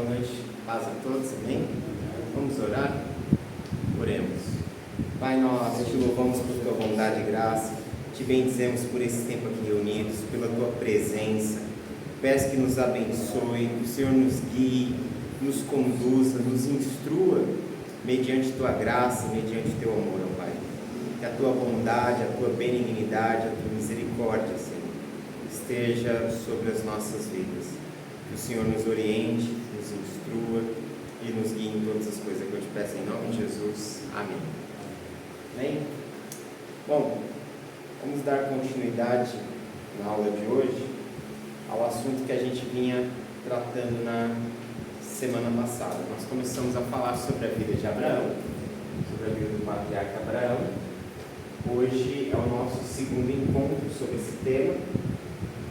Boa noite, paz a todos, amém? Vamos orar? Oremos. Pai, nós te louvamos por tua bondade e graça, te bendizemos por esse tempo aqui reunidos, pela tua presença. Peço que nos abençoe, que o Senhor nos guie, nos conduza, nos instrua, mediante tua graça, mediante teu amor, ó Pai. Que a tua bondade, a tua benignidade, a tua misericórdia, Senhor, esteja sobre as nossas vidas. Que o Senhor nos oriente, nos instrua e nos guie em todas as coisas que eu te peço em nome de Jesus. Amém. Amém? Bom, vamos dar continuidade na aula de hoje ao assunto que a gente vinha tratando na semana passada. Nós começamos a falar sobre a vida de Abraão, sobre a vida do patriarca Abraão. Hoje é o nosso segundo encontro sobre esse tema.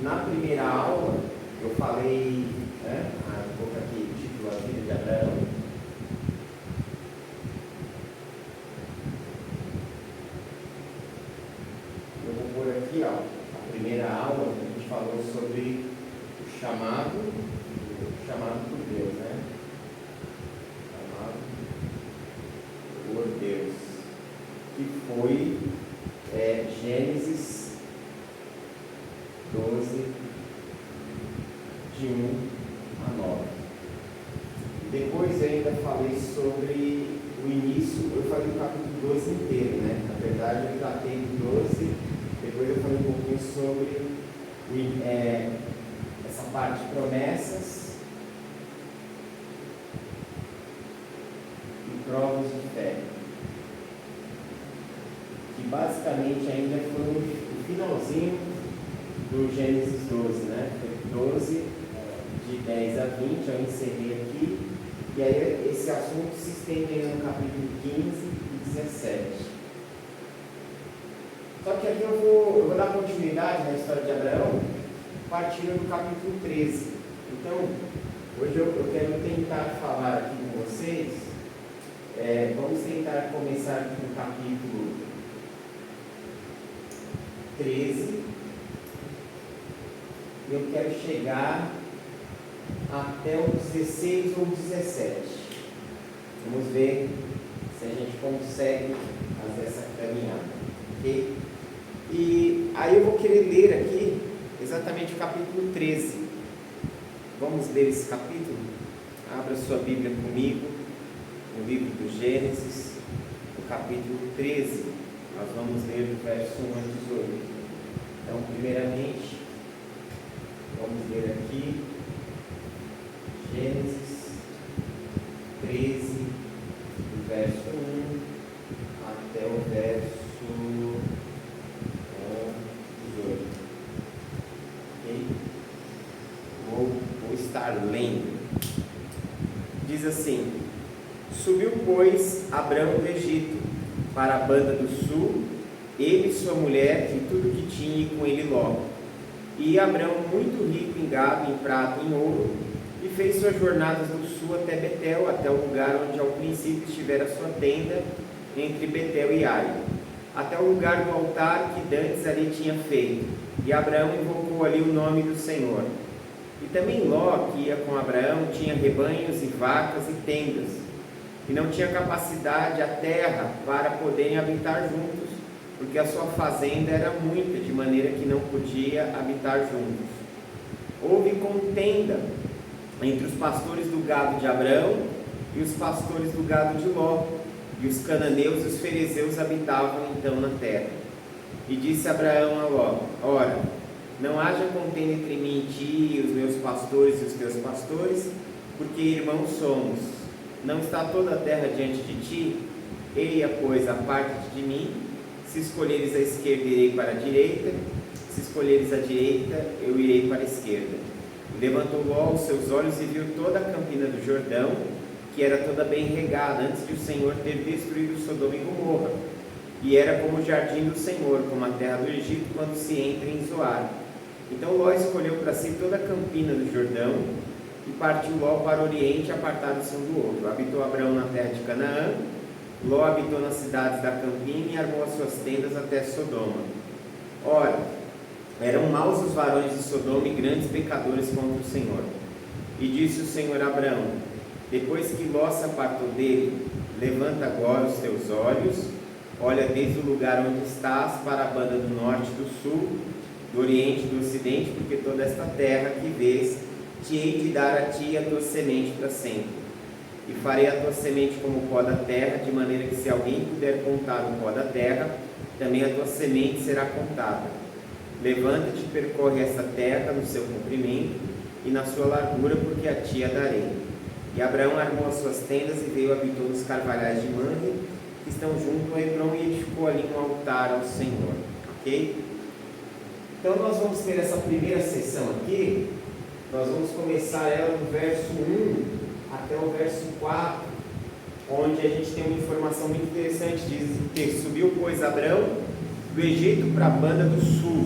Na primeira aula eu falei, vou colocar aqui o título, A Vida de Abraão. Eu vou pôr aqui, a primeira aula, a gente falou sobre o chamado por Deus, né? Chamado por Deus, que foi Gênesis 12, de 1 a 9. Depois eu ainda falei sobre o início, eu falei o capítulo 12 inteiro, né? Na verdade eu tratei do 12, depois eu falei um pouquinho sobre essa parte de promessas e provas de fé, que basicamente ainda foi o finalzinho do Gênesis 12, né? Foi 12, de 10 a 20, eu encerrei aqui, e aí esse assunto se estende no capítulo 15 e 17. Só que aqui eu vou dar continuidade na história de Abraão, partindo do capítulo 13. Então, hoje eu quero tentar falar aqui com vocês, vamos tentar começar aqui no capítulo 13, e eu quero chegar até o 16 ou 17. Vamos ver se a gente consegue fazer essa caminhada, ok? E aí eu vou querer ler aqui exatamente o capítulo 13. Vamos ler esse capítulo? Abra sua Bíblia comigo, no livro do Gênesis, no capítulo 13. Nós vamos ler do verso 1 a 18. Então, primeiramente, vamos ler aqui Gênesis 13, do verso 1 até o verso 18. Ok? Vou estar lendo. Diz assim: Subiu, pois, Abrão do Egito para a banda do sul, ele e sua mulher e tudo que tinha, e com ele Ló. E Abrão, muito rico em gado, em prata e em ouro, e fez suas jornadas do sul até Betel, até o lugar onde ao princípio estivera sua tenda, entre Betel e Ai, até o lugar do altar que dantes ali tinha feito. E Abraão invocou ali o nome do Senhor. E também Ló, que ia com Abraão, tinha rebanhos e vacas e tendas, e não tinha capacidade a terra para poderem habitar juntos, porque a sua fazenda era muita, de maneira que não podia habitar juntos. Houve contenda entre os pastores do gado de Abraão e os pastores do gado de Ló, e os cananeus e os ferezeus habitavam então na terra. E disse Abraão a Ló: Ora, não haja contenda entre mim e ti, e os meus pastores e os teus pastores, porque irmãos somos. Não está toda a terra diante de ti? Eia, pois, aparte-te de mim. Se escolheres a esquerda, irei para a direita; se escolheres a direita, eu irei para a esquerda. E levantou Ló os seus olhos e viu toda a campina do Jordão, que era toda bem regada, antes de o Senhor ter destruído Sodoma e Gomorra. E era como o jardim do Senhor, como a terra do Egito, quando se entra em Zoar. Então Ló escolheu para si toda a campina do Jordão, e partiu Ló para o oriente, apartado-se um do outro. Habitou Abraão na terra de Canaã. Ló habitou nas cidades da campina e armou as suas tendas até Sodoma. Ora, eram maus os varões de Sodoma e grandes pecadores contra o Senhor. E disse o Senhor a Abraão: depois que Ló se apartou dele, levanta agora os teus olhos, olha desde o lugar onde estás para a banda do norte e do sul, do oriente e do ocidente, porque toda esta terra que vês te hei de dar a ti e a tua semente para sempre. E farei a tua semente como o pó da terra, de maneira que se alguém puder contar o pó da terra, também a tua semente será contada. Levanta-te e percorre essa terra no seu comprimento e na sua largura, porque a ti a darei. E Abraão armou as suas tendas e veio, habitou nos carvalhais de Mamre, que estão junto a Hebrom, e edificou ali um altar ao Senhor. Ok? Então nós vamos ter essa primeira sessão aqui. Nós vamos começar ela do verso 1 até o verso 4, onde a gente tem uma informação muito interessante. Diz que subiu, pois, Abraão do Egito para a banda do sul,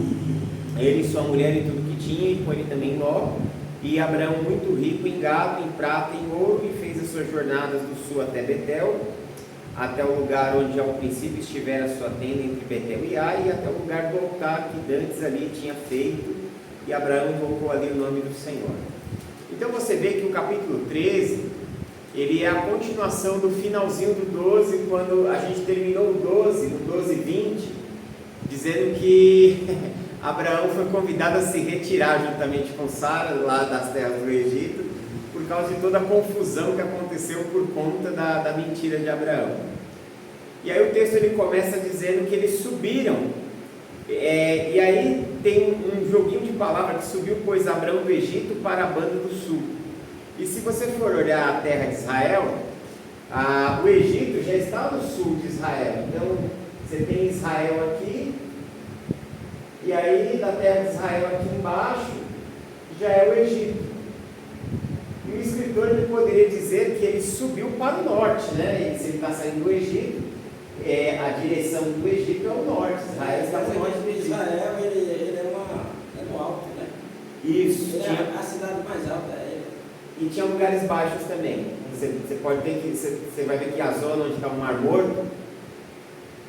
ele e sua mulher e tudo que tinha, e com ele também Ló. E Abraão, muito rico em gado, em prata, em ouro, e fez as suas jornadas do sul até Betel, até o lugar onde ao princípio estivera a sua tenda entre Betel e Ai, e até o lugar do altar que dantes ali tinha feito, e Abraão invocou ali o nome do Senhor. Então você vê que o capítulo 13, ele é a continuação do finalzinho do 12, quando a gente terminou o 12, no 12:20, dizendo que Abraão foi convidado a se retirar juntamente com Sara, lá das terras do Egito, por causa de toda a confusão que aconteceu por conta da mentira de Abraão. E aí o texto ele começa dizendo que eles subiram, e aí tem um joguinho de palavras, que subiu, pois, Abraão do Egito para a banda do sul. E se você for olhar a terra de Israel, o Egito já está no sul de Israel. Então você tem Israel aqui, e aí da terra de Israel aqui embaixo já é o Egito. E o escritor ele poderia dizer que ele subiu para o norte, né? E se ele está saindo do Egito, a direção do Egito é o norte. Israel está no norte do Egito. Israel ele é no alto, né? Isso. Ele é a cidade mais alta. E tinha lugares baixos também. Você pode ver que você vai ver que a zona onde está o Mar Morto,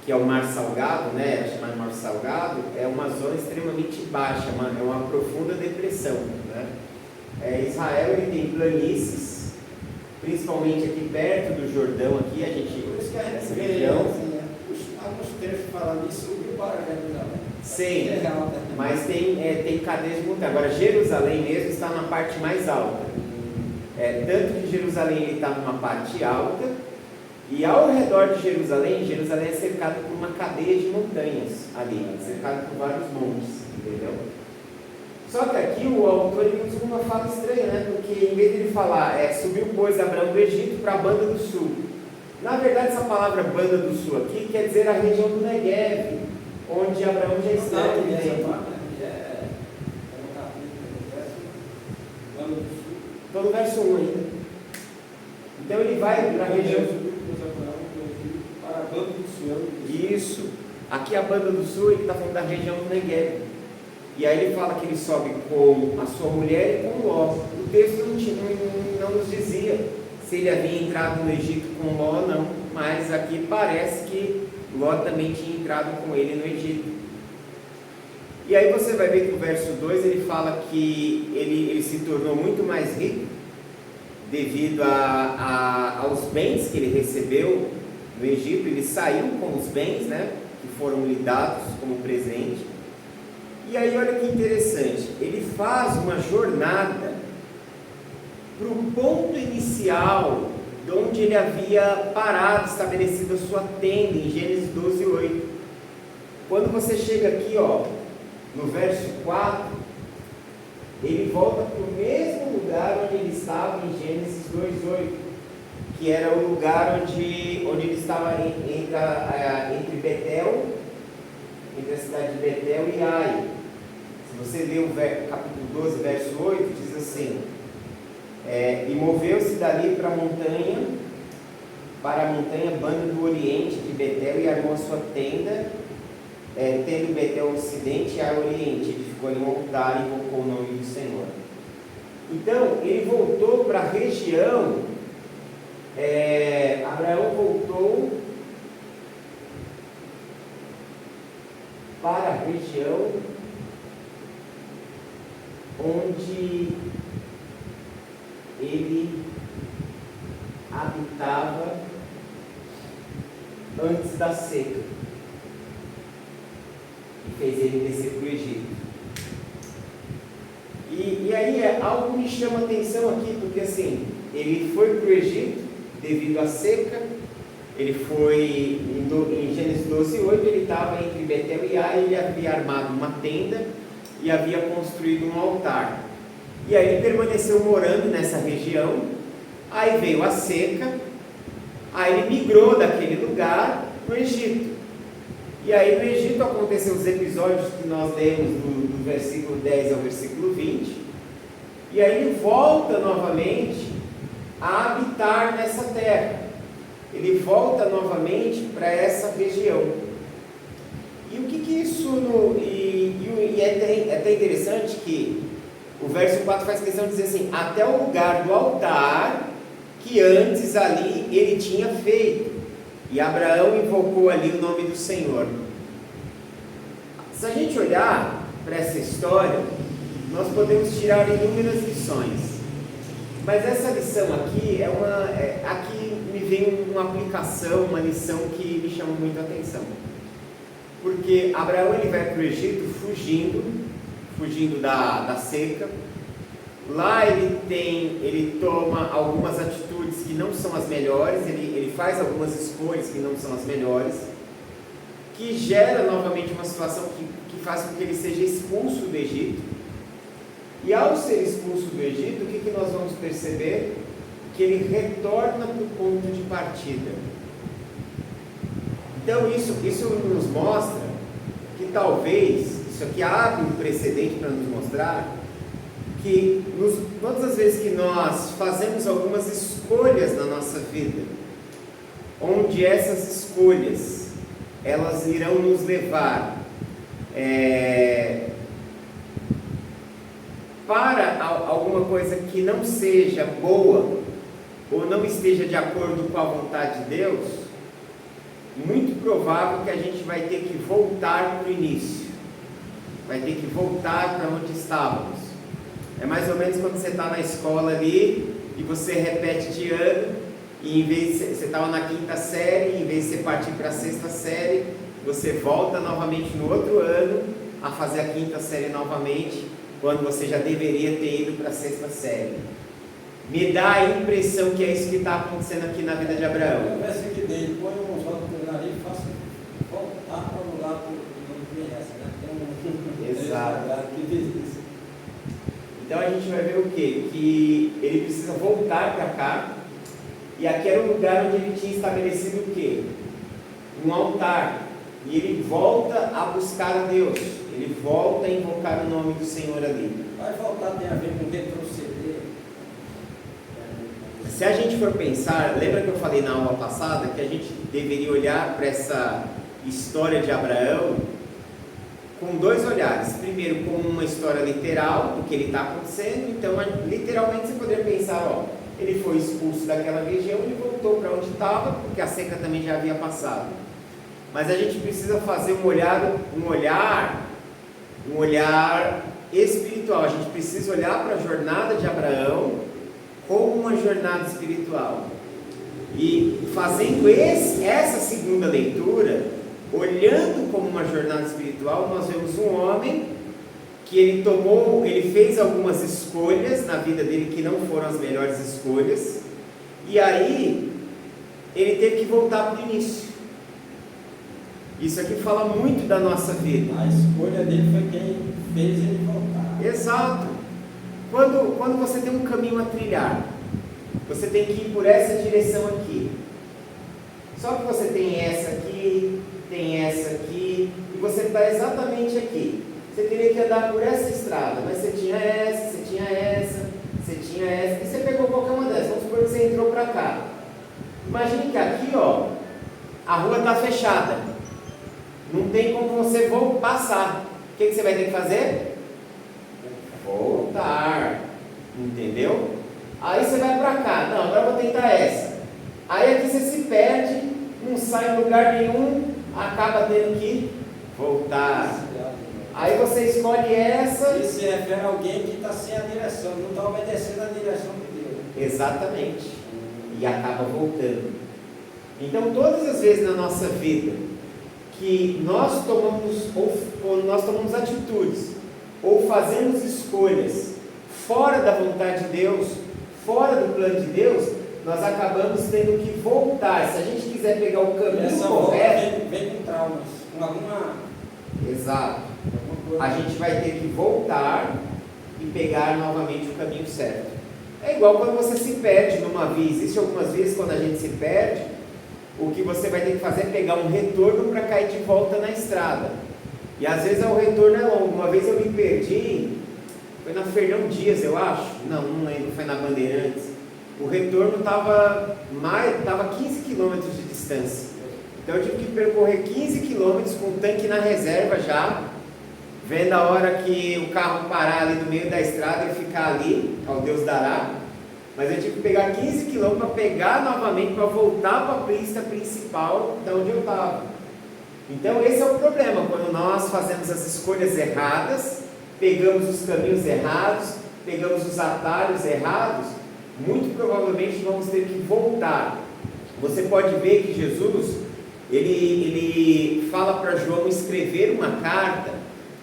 que é o Mar Salgado, né? É chamado Mar Salgado, é uma zona extremamente baixa, é uma profunda depressão, né? Israel ele tem planícies, principalmente aqui perto do Jordão, aqui a gente. Por isso que a gente vê região, assim, alguns trechos falando isso, subiu para Jerusalém. sim, mas tem cadeias de montanha. Agora Jerusalém mesmo está na parte mais alta. Tanto que Jerusalém ele está numa parte alta, e ao redor de Jerusalém, Jerusalém é cercado por uma cadeia de montanhas ali, cercado por vários montes, entendeu? Só que aqui o autor ele usa uma fala estranha, né? Porque em vez de ele falar, subiu, pois, Abraão do Egito para a banda do sul. Na verdade, essa palavra banda do sul aqui quer dizer a região do Negev, onde Abraão já está. Estou no verso 1 ainda. Então ele vai para a região. Para a banda do sul. Isso. Aqui a banda do sul, ele está falando da região do Negev. E aí ele fala que ele sobe com a sua mulher e com Ló. O texto não nos dizia se ele havia entrado no Egito com Ló ou não, mas aqui parece que Ló também tinha entrado com ele no Egito. E aí você vai ver que o verso 2 ele fala que ele se tornou muito mais rico devido aos bens que ele recebeu no Egito. Ele saiu com os bens, né, que foram lhe dados como presente. E aí olha que interessante, ele faz uma jornada para o ponto inicial de onde ele havia parado, estabelecido a sua tenda, em Gênesis 12:8. Quando você chega aqui, no verso 4, ele volta para o mesmo lugar onde ele estava em Gênesis 2:8, que era o lugar onde ele estava entre Betel, entre a cidade de Betel e Ai. Se você ler o capítulo 12, verso 8, diz assim: e moveu-se dali para a montanha banda do oriente de Betel, e armou a sua tenda, tendo Betel ao ocidente e Ai ao oriente. Ele ficou ali um altar e invocou o nome do Senhor. Então, ele voltou para a região, Abraão voltou para a região onde ele habitava antes da seca e fez ele descer para o Egito. E aí algo me chama a atenção aqui, porque assim, ele foi para o Egito devido à seca. Ele foi, em Gênesis 12:8, ele estava entre Betel e Ai, ele havia armado uma tenda e havia construído um altar. E aí ele permaneceu morando nessa região. Aí veio a seca, aí ele migrou daquele lugar para o Egito. E aí no Egito aconteceram os episódios que nós lemos do versículo 10 ao versículo 20. E aí ele volta novamente a habitar nessa terra. Ele volta novamente para essa região. E o que isso... é até interessante que o verso 4 faz questão de dizer assim: até o lugar do altar que antes ali ele tinha feito. E Abraão invocou ali o nome do Senhor. Se a gente olhar para essa história, nós podemos tirar inúmeras lições. Mas essa lição aqui aqui me vem uma aplicação, uma lição que me chama muito a atenção. Porque Abraão ele vai para o Egito fugindo da seca. Lá ele toma algumas atitudes que não são as melhores, ele faz algumas escolhas que não são as melhores, que gera novamente uma situação que faz com que ele seja expulso do Egito. E ao ser expulso do Egito, o que nós vamos perceber? Que ele retorna para o ponto de partida. Então isso nos mostra que talvez, isso aqui abre um precedente para nos mostrar que todas as vezes que nós fazemos algumas escolhas na nossa vida, onde essas escolhas elas irão nos levar para alguma coisa que não seja boa ou não esteja de acordo com a vontade de Deus, muito provável que a gente vai ter que voltar para o início, vai ter que voltar para onde estávamos. É mais ou menos quando você está na escola ali e você repete de ano, e em vez de você estava na 5ª série, em vez de você partir para a 6ª série, você volta novamente no outro ano a fazer a 5ª série novamente, quando você já deveria ter ido para a 6ª série. Me dá a impressão que é isso que está acontecendo aqui na vida de Abraão. O versículo dele, põe um voto no nariz e faça voltar para o lugar que não conhece, né? Exato. Que diz isso. Então a gente vai ver o quê? Que ele precisa voltar para cá. E aqui era o lugar onde ele tinha estabelecido o quê? Um altar. E ele volta a buscar a Deus. Ele volta a invocar o nome do Senhor ali. Vai voltar, tem a ver com retroceder. Se a gente for pensar, lembra que eu falei na aula passada que a gente deveria olhar para essa história de Abraão com 2 olhares. Primeiro, como uma história literal do que ele está acontecendo. Então, literalmente você poderia pensar, ele foi expulso daquela região, ele voltou para onde estava, porque a seca também já havia passado. Mas a gente precisa fazer um olhar espiritual. A gente precisa olhar para a jornada de Abraão como uma jornada espiritual. E fazendo essa segunda leitura, olhando como uma jornada espiritual, nós vemos um homem que ele fez algumas escolhas na vida dele que não foram as melhores escolhas, e aí ele teve que voltar para o início. Isso aqui fala muito da nossa vida. A escolha dele foi quem fez ele voltar. Exato. Quando você tem um caminho a trilhar, você tem que ir por essa direção aqui. Só que você tem essa aqui, e você está exatamente aqui. Você teria que andar por essa estrada, mas você tinha essa, e você pegou qualquer uma dessas. Vamos supor que você entrou para cá. Imagine que aqui, a rua está fechada. Não tem como você passar. O que você vai ter que fazer? Voltar. Entendeu? Aí você vai para cá. Não, agora eu vou tentar essa. Aí aqui você se perde, não sai em lugar nenhum, acaba tendo que voltar. Aí você escolhe essa. Isso se refere a alguém que está sem a direção, não está obedecendo a direção de Deus. Exatamente. E acaba voltando. Então, todas as vezes na nossa vida que nós tomamos atitudes ou fazemos escolhas fora da vontade de Deus, fora do plano de Deus, nós acabamos tendo que voltar. Se a gente quiser pegar o caminho correto, vem com traumas, com alguma... Exato. A gente vai ter que voltar e pegar novamente o caminho certo. É igual quando você se perde numa via. Existem algumas vezes quando a gente se perde, o que você vai ter que fazer é pegar um retorno para cair de volta na estrada. E às vezes o retorno é longo. Uma vez eu me perdi, foi na Fernão Dias, eu acho. Não lembro, foi na Bandeirantes. O retorno estava 15 quilômetros de distância. Então eu tive que percorrer 15 quilômetros com o tanque na reserva já, vendo a hora que o carro parar ali no meio da estrada e ficar ali, ao Deus dará. Mas eu tive que pegar 15 quilômetros para pegar novamente, para voltar para a pista principal de onde eu estava. Então esse é o problema, quando nós fazemos as escolhas erradas, pegamos os caminhos errados, pegamos os atalhos errados, muito provavelmente vamos ter que voltar. Você pode ver que Jesus, ele fala para João escrever uma carta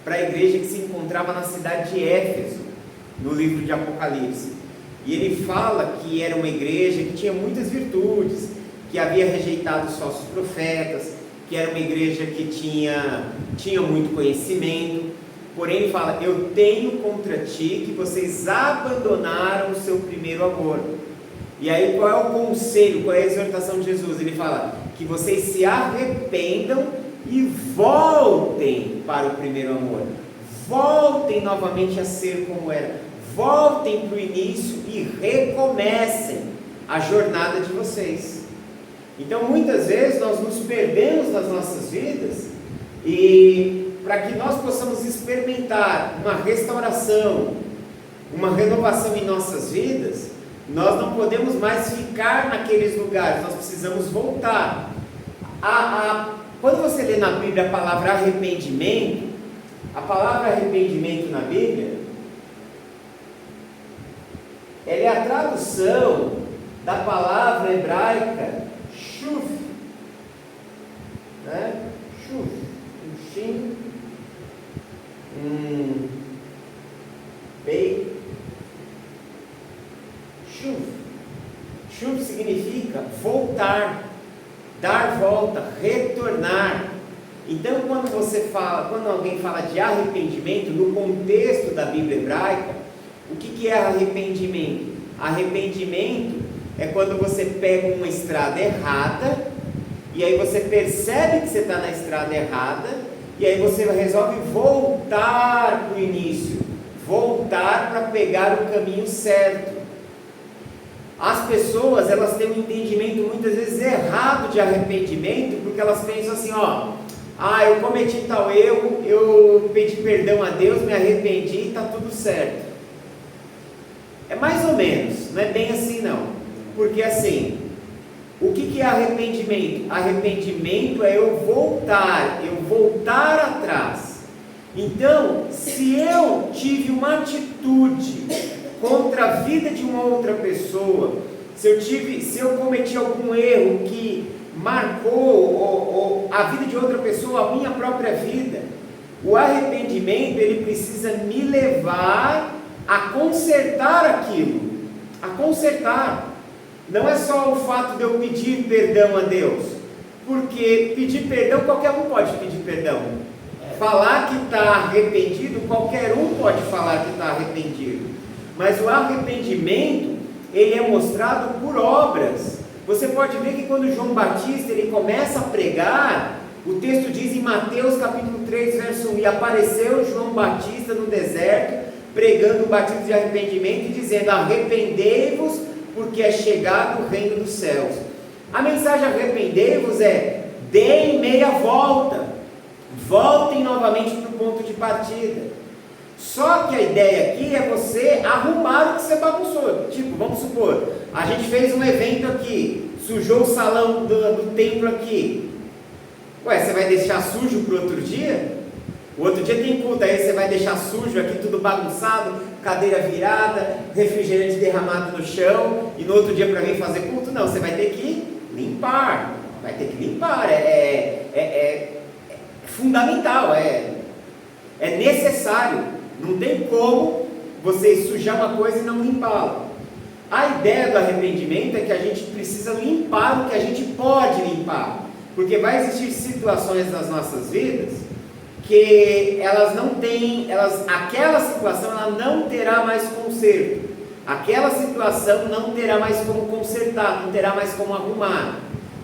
para a igreja que se encontrava na cidade de Éfeso, no livro de Apocalipse. E ele fala que era uma igreja que tinha muitas virtudes, que havia rejeitado os falsos profetas, que era uma igreja que tinha muito conhecimento. Porém ele fala, eu tenho contra ti que vocês abandonaram o seu primeiro amor. E aí qual é o conselho, qual é a exortação de Jesus? Ele fala, que vocês se arrependam e voltem para o primeiro amor. Voltem novamente a ser como era. Voltem para o início e recomecem a jornada de vocês. Então muitas vezes nós nos perdemos nas nossas vidas, e para que nós possamos experimentar uma restauração, uma renovação em nossas vidas, nós não podemos mais ficar naqueles lugares, nós precisamos voltar. Quando você lê na Bíblia a palavra arrependimento, a palavra arrependimento na Bíblia, ela é a tradução da palavra hebraica shuv, né? Shuv, shin, bei, shuv. Shuv significa voltar, dar volta, retornar. Então quando alguém fala de arrependimento, no contexto da Bíblia hebraica, o que é arrependimento? Arrependimento é quando você pega uma estrada errada, e aí você percebe que você está na estrada errada, e aí você resolve voltar para o início, voltar para pegar o caminho certo. As pessoas, elas têm um entendimento muitas vezes errado de arrependimento, porque elas pensam assim, eu cometi tal erro, eu pedi perdão a Deus, me arrependi e está tudo certo. É mais ou menos, não é bem assim não, porque assim, o que é arrependimento? Arrependimento é eu voltar atrás. Então, se eu tive uma atitude contra a vida de uma outra pessoa, se eu cometi algum erro que marcou a vida de outra pessoa, a minha própria vida, o arrependimento, ele precisa me levar a consertar aquilo, a consertar. Não é só o fato de eu pedir perdão a Deus, porque pedir perdão, qualquer um pode pedir perdão. Falar que está arrependido, qualquer um pode falar que está arrependido. Mas o arrependimento, ele é mostrado por obras. Você pode ver que quando João Batista ele começa a pregar, o texto diz em Mateus capítulo 3, verso 1, e apareceu João Batista no deserto, pregando o batismo de arrependimento e dizendo, arrependei-vos, porque é chegado o reino dos céus. A mensagem arrependei-vos é, deem meia volta, voltem novamente para o ponto de partida. Só que a ideia aqui é você arrumar o que você bagunçou. Tipo, vamos supor, a gente fez um evento aqui, sujou o salão do templo aqui. Você vai deixar sujo para o outro dia? O outro dia tem culto, aí você vai deixar sujo aqui, tudo bagunçado, cadeira virada, refrigerante derramado no chão, e no outro dia para vir fazer culto? Não, você vai ter que limpar, é fundamental, é necessário, não tem como você sujar uma coisa e não limpá-la. A ideia do arrependimento é que a gente precisa limpar o que a gente pode limpar, porque vai existir situações nas nossas vidas que elas não têm, aquela situação ela não terá mais conserto, aquela situação não terá mais como consertar, não terá mais como arrumar.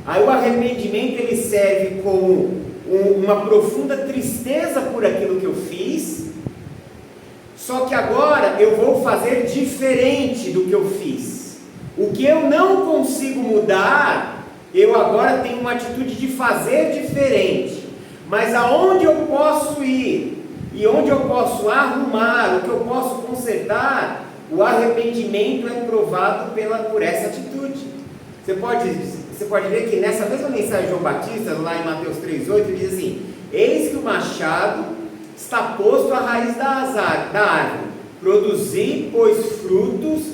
Aí o arrependimento ele serve como uma profunda tristeza por aquilo que eu fiz, só que agora eu vou fazer diferente do que eu fiz. O que eu não consigo mudar, eu agora tenho uma atitude de fazer diferente. Mas aonde eu posso ir e onde eu posso arrumar, o que eu posso consertar, o arrependimento é provado por essa atitude. Você pode ver que nessa mesma mensagem de João Batista, lá em Mateus 3,8, ele diz assim: eis que o machado está posto à raiz da árvore, produzi, pois, frutos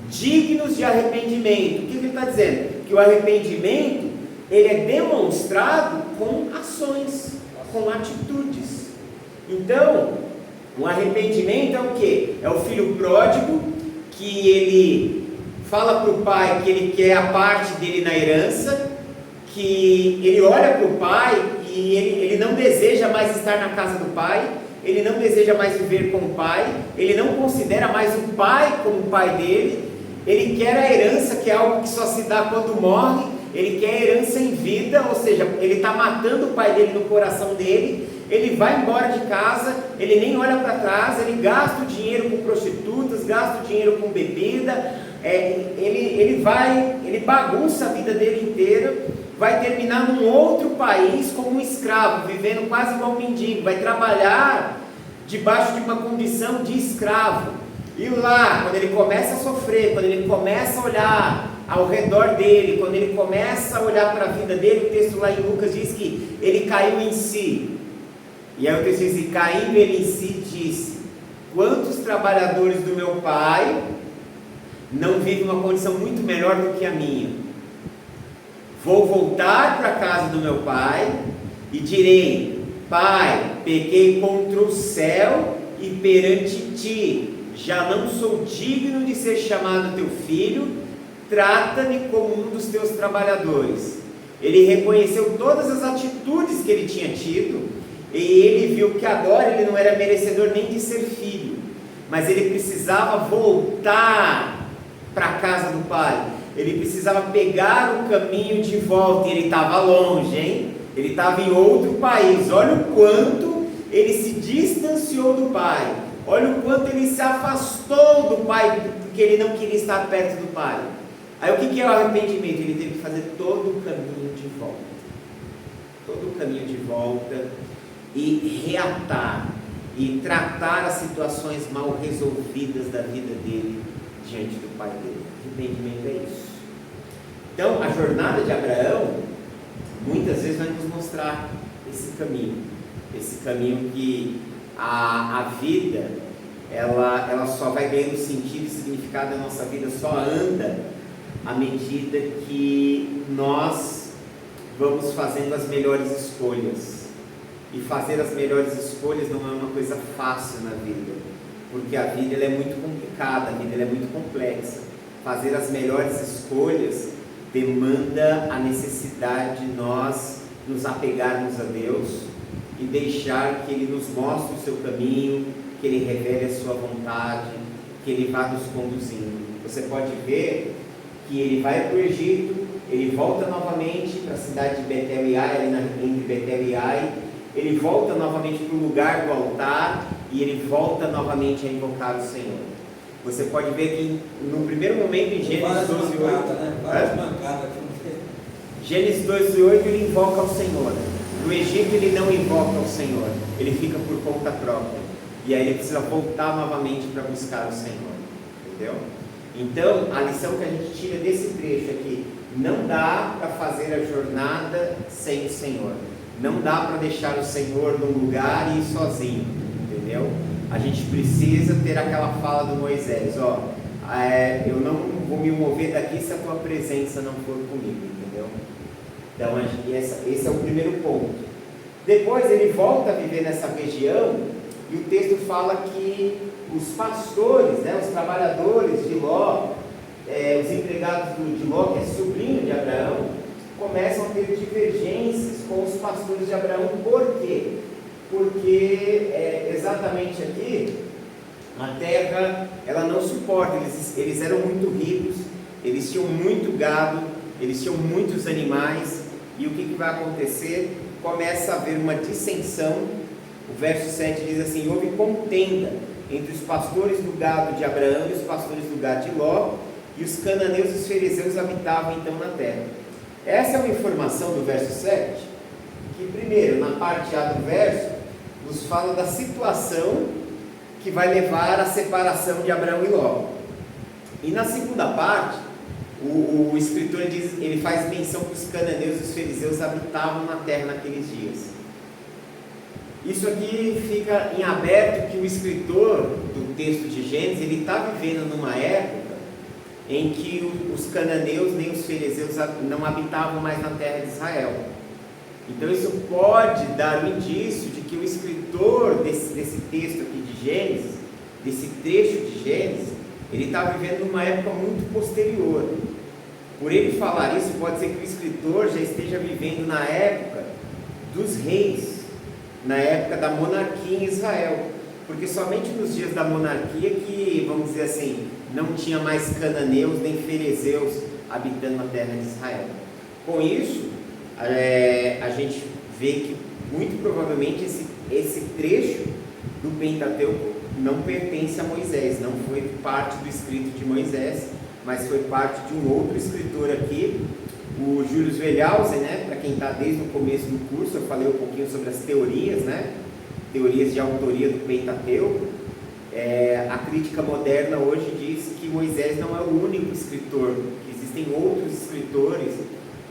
dignos de arrependimento. O que ele está dizendo? Que o arrependimento ele é demonstrado com ações, com atitudes. Então, o arrependimento é o quê? É o filho pródigo que ele fala para o pai que ele quer a parte dele na herança, que ele olha para o pai e ele não deseja mais estar na casa do pai, ele não deseja mais viver com o pai, ele não considera mais o pai como o pai dele, ele quer a herança, que é algo que só se dá quando morre. Ele quer herança em vida, ou seja, ele está matando o pai dele no coração dele, ele vai embora de casa, ele nem olha para trás, ele gasta o dinheiro com prostitutas, gasta o dinheiro com bebida, ele bagunça a vida dele inteira, vai terminar num outro país como um escravo, vivendo quase igual um mendigo, vai trabalhar debaixo de uma condição de escravo, e lá, quando ele começa a sofrer, quando ele começa a olhar ao redor dele, quando ele começa a olhar para a vida dele, o texto lá em Lucas diz que ele caiu em si, e aí o texto diz: e caindo ele em si, disse: quantos trabalhadores do meu pai não vivem uma condição muito melhor do que a minha? Vou voltar para a casa do meu pai e direi: pai, pequei contra o céu e perante ti, já não sou digno de ser chamado teu filho, trata-me como um dos teus trabalhadores. Ele reconheceu todas as atitudes que ele tinha tido, e ele viu que agora ele não era merecedor nem de ser filho, mas ele precisava voltar para a casa do pai, ele precisava pegar o caminho de volta, e ele estava longe, hein? Ele estava em outro país. Olha o quanto ele se distanciou do pai, olha o quanto ele se afastou do pai, porque ele não queria estar perto do pai. Aí o que é o arrependimento? Ele teve que fazer todo o caminho de volta, e reatar, e tratar as situações mal resolvidas da vida dele diante do pai dele. Arrependimento é isso. Então, a jornada de Abraão, muitas vezes vai nos mostrar esse caminho que a vida, ela só vai ganhando sentido e significado, a nossa vida só anda à medida que nós vamos fazendo as melhores escolhas. E fazer as melhores escolhas não é uma coisa fácil na vida, porque a vida ela é muito complicada, a vida ela é muito complexa. Fazer as melhores escolhas demanda a necessidade de nós nos apegarmos a Deus e deixar que Ele nos mostre o seu caminho, que Ele revele a sua vontade, que Ele vá nos conduzindo. Você pode ver que ele vai para o Egito, ele volta novamente para a cidade de Betel e Ai, ali entre Betel e Ai, ele volta novamente para o lugar do altar, e ele volta novamente a invocar o Senhor. Você pode ver que no primeiro momento em Gênesis 12:8, Gênesis 12:8 ele invoca o Senhor. No Egito ele não invoca o Senhor, ele fica por conta própria, e aí ele precisa voltar novamente para buscar o Senhor, entendeu? Então, a lição que a gente tira desse trecho aqui: não dá para fazer a jornada sem o Senhor, não dá para deixar o Senhor num lugar e ir sozinho, entendeu? A gente precisa ter aquela fala do Moisés, eu não vou me mover daqui se a tua presença não for comigo, entendeu? Então esse é o primeiro ponto. Depois ele volta a viver nessa região e o texto fala que os pastores, os trabalhadores de Ló, os empregados de Ló, que é sobrinho de Abraão, começam a ter divergências com os pastores de Abraão. Por quê? Porque exatamente aqui a terra ela não suporta, eles eram muito ricos, eles tinham muito gado, eles tinham muitos animais, e o que vai acontecer? Começa a haver uma dissensão. O verso 7 diz assim: houve contenda entre os pastores do gado de Abraão e os pastores do gado de Ló, e os cananeus e os fariseus habitavam então na terra. Essa é uma informação do verso 7, que primeiro, na parte A do verso, nos fala da situação que vai levar à separação de Abraão e Ló. E na segunda parte, o escritor ele faz menção que os cananeus e os fariseus habitavam na terra naqueles dias. Isso aqui fica em aberto, que o escritor do texto de Gênesis, ele está vivendo numa época em que os cananeus nem os fariseus não habitavam mais na terra de Israel. Então isso pode dar um indício de que o escritor desse texto aqui de Gênesis, desse trecho de Gênesis, ele está vivendo numa época muito posterior. Por ele falar isso, pode ser que o escritor já esteja vivendo na época dos reis, na época da monarquia em Israel, porque somente nos dias da monarquia que, vamos dizer assim, não tinha mais cananeus nem fariseus habitando na terra de Israel. Com isso, a gente vê que muito provavelmente esse trecho do Pentateuco não pertence a Moisés, não foi parte do escrito de Moisés, mas foi parte de um outro escritor aqui, o Julius Wellhausen, para quem está desde o começo do curso. Eu falei um pouquinho sobre as teorias, teorias de autoria do Pentateuco. A crítica moderna hoje diz que Moisés não é o único escritor, que existem outros escritores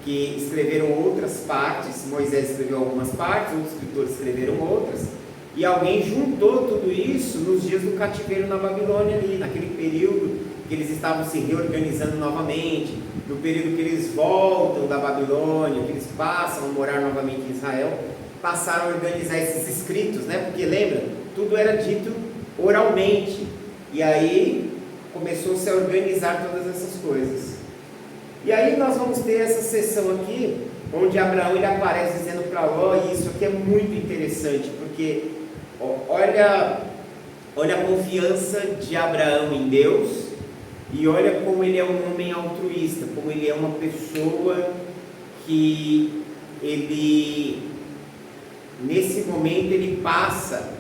que escreveram outras partes. Moisés escreveu algumas partes, outros escritores escreveram outras, e alguém juntou tudo isso nos dias do cativeiro na Babilônia, ali naquele período que eles estavam se reorganizando novamente, no período que eles voltam da Babilônia, que eles passam a morar novamente em Israel, passaram a organizar esses escritos, porque lembra, tudo era dito oralmente, e aí começou-se a organizar todas essas coisas. E aí nós vamos ter essa sessão aqui, onde Abraão ele aparece dizendo para Ló, e isso aqui é muito interessante, porque olha a confiança de Abraão em Deus, e olha como ele é um homem altruísta, como ele é uma pessoa que ele, nesse momento, ele passa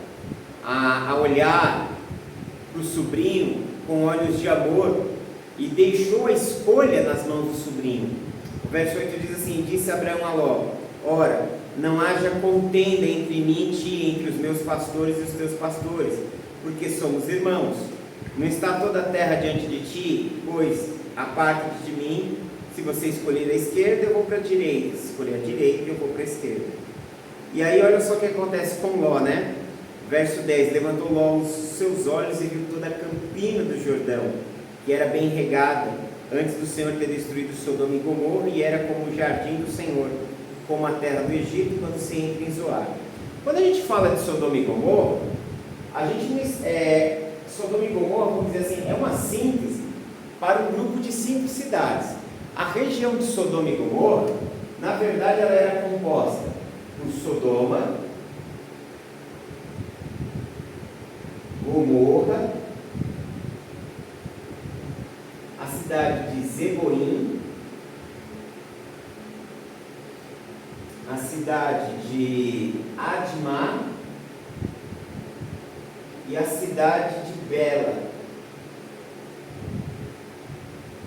a olhar para o sobrinho com olhos de amor, e deixou a escolha nas mãos do sobrinho. O verso 8 diz assim: disse Abraão a Ló: ora, não haja contenda entre mim e ti, entre os meus pastores e os teus pastores, porque somos irmãos. Não está toda a terra diante de ti? Pois a parte de mim, se você escolher a esquerda, eu vou para a direita, se escolher a direita, eu vou para a esquerda. E aí olha só o que acontece com Ló, Verso 10: levantou Ló os seus olhos e viu toda a campina do Jordão, que era bem regada, antes do Senhor ter destruído Sodoma e Gomorra, e era como o jardim do Senhor, como a terra do Egito, quando se entra em Zoar. Quando a gente fala de Sodoma e Gomorra, Sodoma e Gomorra, vamos dizer assim, é uma síntese para um grupo de 5 cidades. A região de Sodoma e Gomorra, na verdade, ela era composta por Sodoma, Gomorra, a cidade de Zeboim, a cidade de Admá e a cidade de Bela.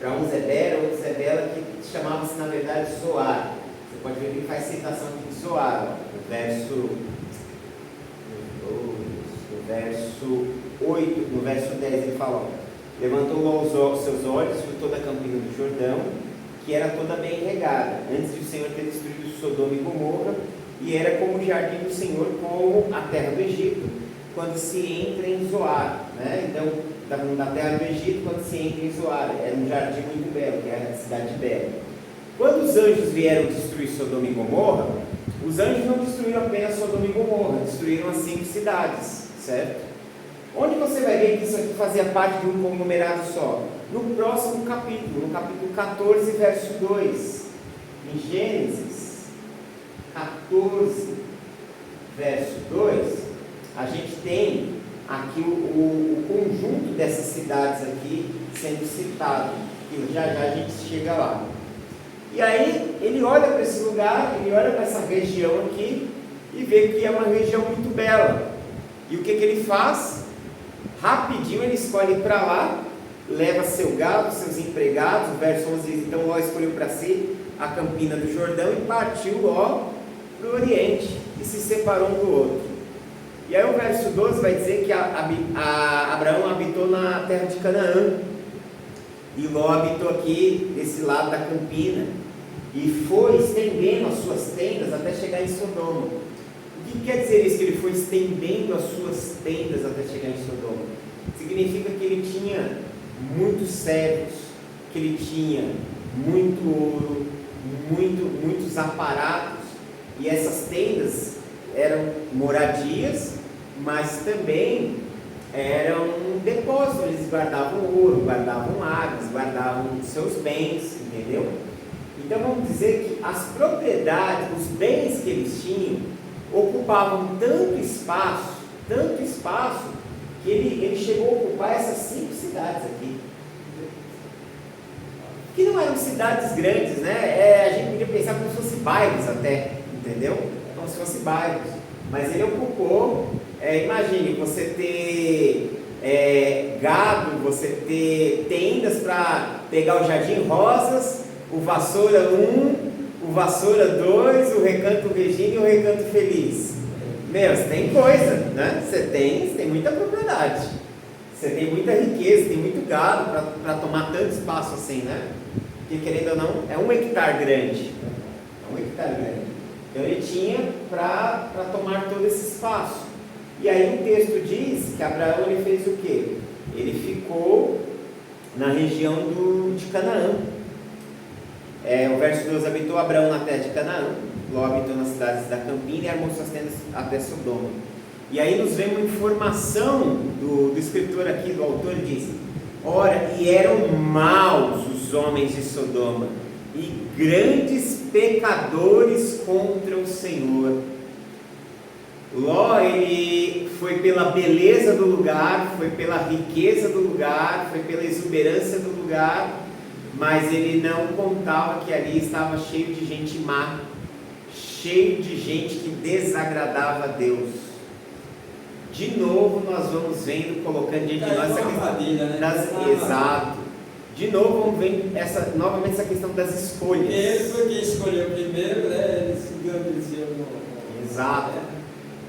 Para uns é Bela, outros é Bela, que chamava-se na verdade Zoar. Você pode ver que ele faz citação aqui de Zoar, no verso 8, no verso 10 ele fala: levantou os seus olhos, viu toda a campina do Jordão, que era toda bem regada, antes de o Senhor ter destruído Sodoma e Gomorra, e era como o jardim do Senhor, como a terra do Egito, quando se entra em Zoar, né? Então, da terra do Egito, quando se entra em Zoar, era um jardim muito belo, que era a cidade de Bela. Quando os anjos vieram destruir Sodoma e Gomorra, os anjos não destruíram apenas Sodoma e Gomorra, destruíram as 5 cidades, certo? Onde você vai ver que isso aqui fazia parte de um conglomerado só? No próximo capítulo, no capítulo 14, verso 2. Em Gênesis 14, verso 2, a gente tem aqui o conjunto dessas cidades aqui sendo citado, e já já a gente chega lá. E aí ele olha para esse lugar, ele olha para essa região aqui e vê que é uma região muito bela. E o que ele faz? Rapidinho ele escolhe para lá, leva seu gado, seus empregados. O verso 11 diz: então Ló escolheu para si a campina do Jordão e partiu Ló para o Oriente e se separou um do outro. E aí o verso 12 vai dizer que Abraão habitou na terra de Canaã e Ló habitou aqui desse lado da campina e foi estendendo as suas tendas até chegar em Sodoma. O que quer dizer isso, que ele foi estendendo as suas tendas até chegar em Sodoma? Significa que ele tinha muitos servos, que ele tinha muito ouro, muitos aparatos, e essas tendas eram moradias, mas também eram depósitos. Eles guardavam ouro, guardavam águas, guardavam seus bens, entendeu? Então vamos dizer que as propriedades, os bens que eles tinham, ocupavam tanto espaço, que ele chegou a ocupar essas 5 cidades aqui, que não eram cidades grandes, né? A gente podia pensar como se fossem bairros até, entendeu? Como se fossem bairros, mas ele ocupou. Imagine você ter gado, você ter tendas para pegar o Jardim Rosas, o Vassoura 1, o Vassoura 2, o Recanto Regina e o Recanto Feliz. Meu, você tem coisa, né? Você tem muita propriedade, você tem muita riqueza, tem muito gado para tomar tanto espaço assim, né? Porque querendo ou não, é 1 hectare grande. Então ele tinha para tomar todo esse espaço. E aí o texto diz que Abraão ele fez o quê? Ele ficou na região de Canaã. O verso 12: habitou Abraão na terra de Canaã, Ló habitou nas cidades da campina e armou suas tendas até Sodoma. E aí nos vem uma informação do escritor aqui, do autor, diz: ora, e eram maus os homens de Sodoma, e grandes pecadores contra o Senhor. Ló, ele foi pela beleza do lugar, foi pela riqueza do lugar, foi pela exuberância do lugar, mas ele não contava que ali estava cheio de gente má, cheio de gente que desagradava a Deus. De novo nós vamos vendo, colocando diante de nós essa questão exato. De novo vamos ver novamente essa questão das escolhas. Ele foi quem escolheu primeiro, né? Ele se engrandeceu no... Exato.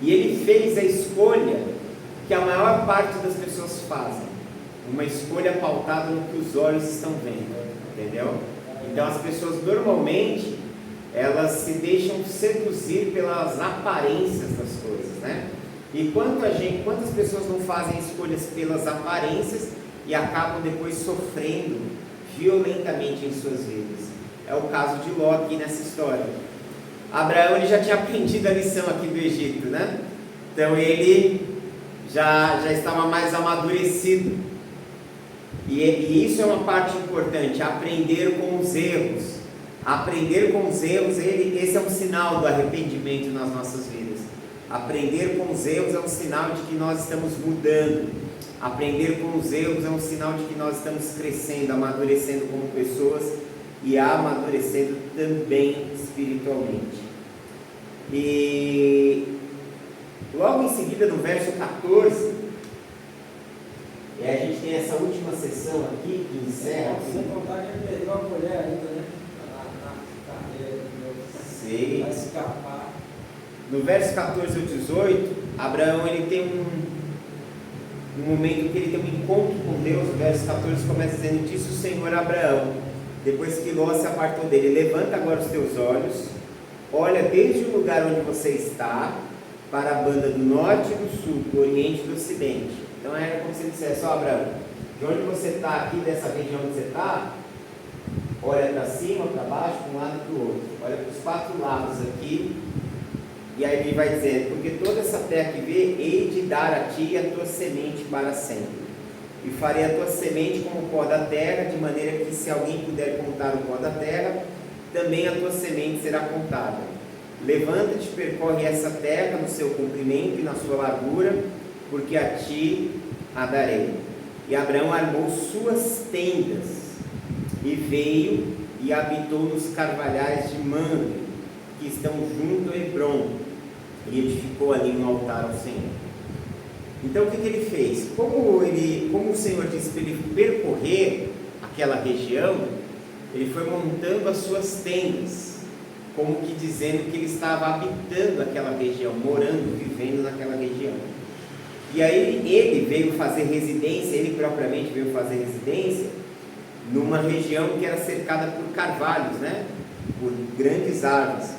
E ele fez a escolha que a maior parte das pessoas fazem, uma escolha pautada no que os olhos estão vendo, entendeu? Então as pessoas normalmente elas se deixam seduzir pelas aparências das coisas, né? E quantas pessoas não fazem escolhas pelas aparências e acabam depois sofrendo violentamente em suas vidas? É o caso de Ló aqui nessa história. Abraão ele já tinha aprendido a lição aqui do Egito, né? Então ele já estava mais amadurecido. E isso é uma parte importante, aprender com os erros. Aprender com os erros, esse é um sinal do arrependimento nas nossas vidas. Aprender com os erros é um sinal de que nós estamos mudando. Aprender com os erros é um sinal de que nós estamos crescendo, amadurecendo como pessoas e amadurecendo também espiritualmente. E logo em seguida, no verso 14, a gente tem essa última sessão aqui que encerra. Sem contar que ele perdeu a mulher ainda, né? Na carreira, vai escapar. No verso 14 ao 18, Abraão ele tem um momento que ele tem um encontro com Deus. O verso 14 começa dizendo: disse o Senhor a Abraão, depois que Ló se apartou dele: levanta agora os teus olhos olha desde o lugar onde você está para a banda do norte e do sul, do oriente e do ocidente. Então era como se ele dissesse: ó Abraão, de onde você está aqui, dessa região onde você está, olha para cima, para baixo, para um lado e para o outro, olha para os 4 lados aqui, e aí ele vai dizer: porque toda essa terra que vê, hei de dar a ti e a tua semente para sempre, e farei a tua semente como o pó da terra, de maneira que se alguém puder contar o pó da terra, também a tua semente será contada. Levanta-te, percorre essa terra no seu comprimento e na sua largura, porque a ti a darei. E Abraão armou suas tendas, e veio e habitou nos carvalhais de Mamre, que estão junto a Hebrom, e edificou ali um altar ao Senhor. Então o que ele fez? Como o Senhor disse para ele percorrer aquela região, ele foi montando as suas tendas, como que dizendo que ele estava habitando aquela região, morando, vivendo naquela região. E aí ele veio fazer residência, ele propriamente veio fazer residência numa região que era cercada por carvalhos, né? Por grandes árvores,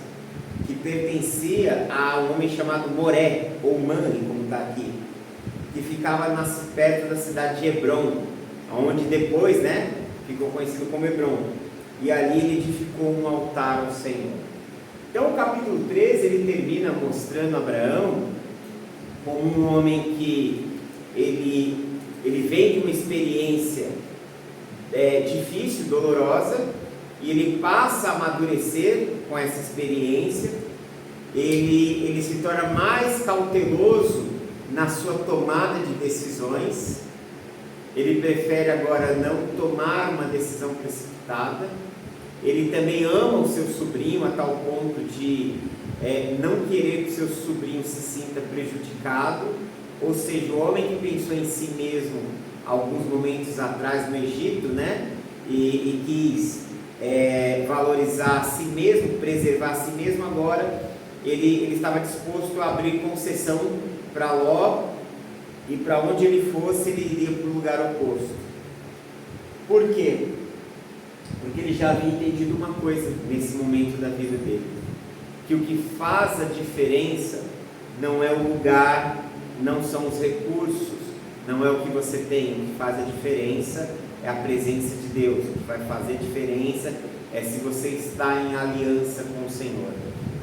que pertencia a um homem chamado Moré, ou Mamre, como está aqui, que ficava perto da cidade de Hebrom, onde depois, né, ficou conhecido como Hebrom. E ali ele edificou um altar ao Senhor. Então o capítulo 13 ele termina mostrando Abraão como um homem que ele vem de uma experiência difícil, dolorosa, e ele passa a amadurecer com essa experiência. Ele se torna mais cauteloso na sua tomada de decisões. Ele prefere agora não tomar uma decisão precipitada. Ele também ama o seu sobrinho a tal ponto de não querer que o seu sobrinho se sinta prejudicado. Ou seja, o homem que pensou em si mesmo alguns momentos atrás no Egito, né, e quis valorizar a si mesmo, preservar a si mesmo, agora ele estava disposto a abrir concessão para Ló, e para onde ele fosse, ele iria para o lugar oposto. Por quê? Porque ele já havia entendido uma coisa nesse momento da vida dele, que o que faz a diferença não é o lugar, não são os recursos, não é o que você tem. O que faz a diferença é a presença de Deus. O que vai fazer diferença é se você está em aliança com o Senhor,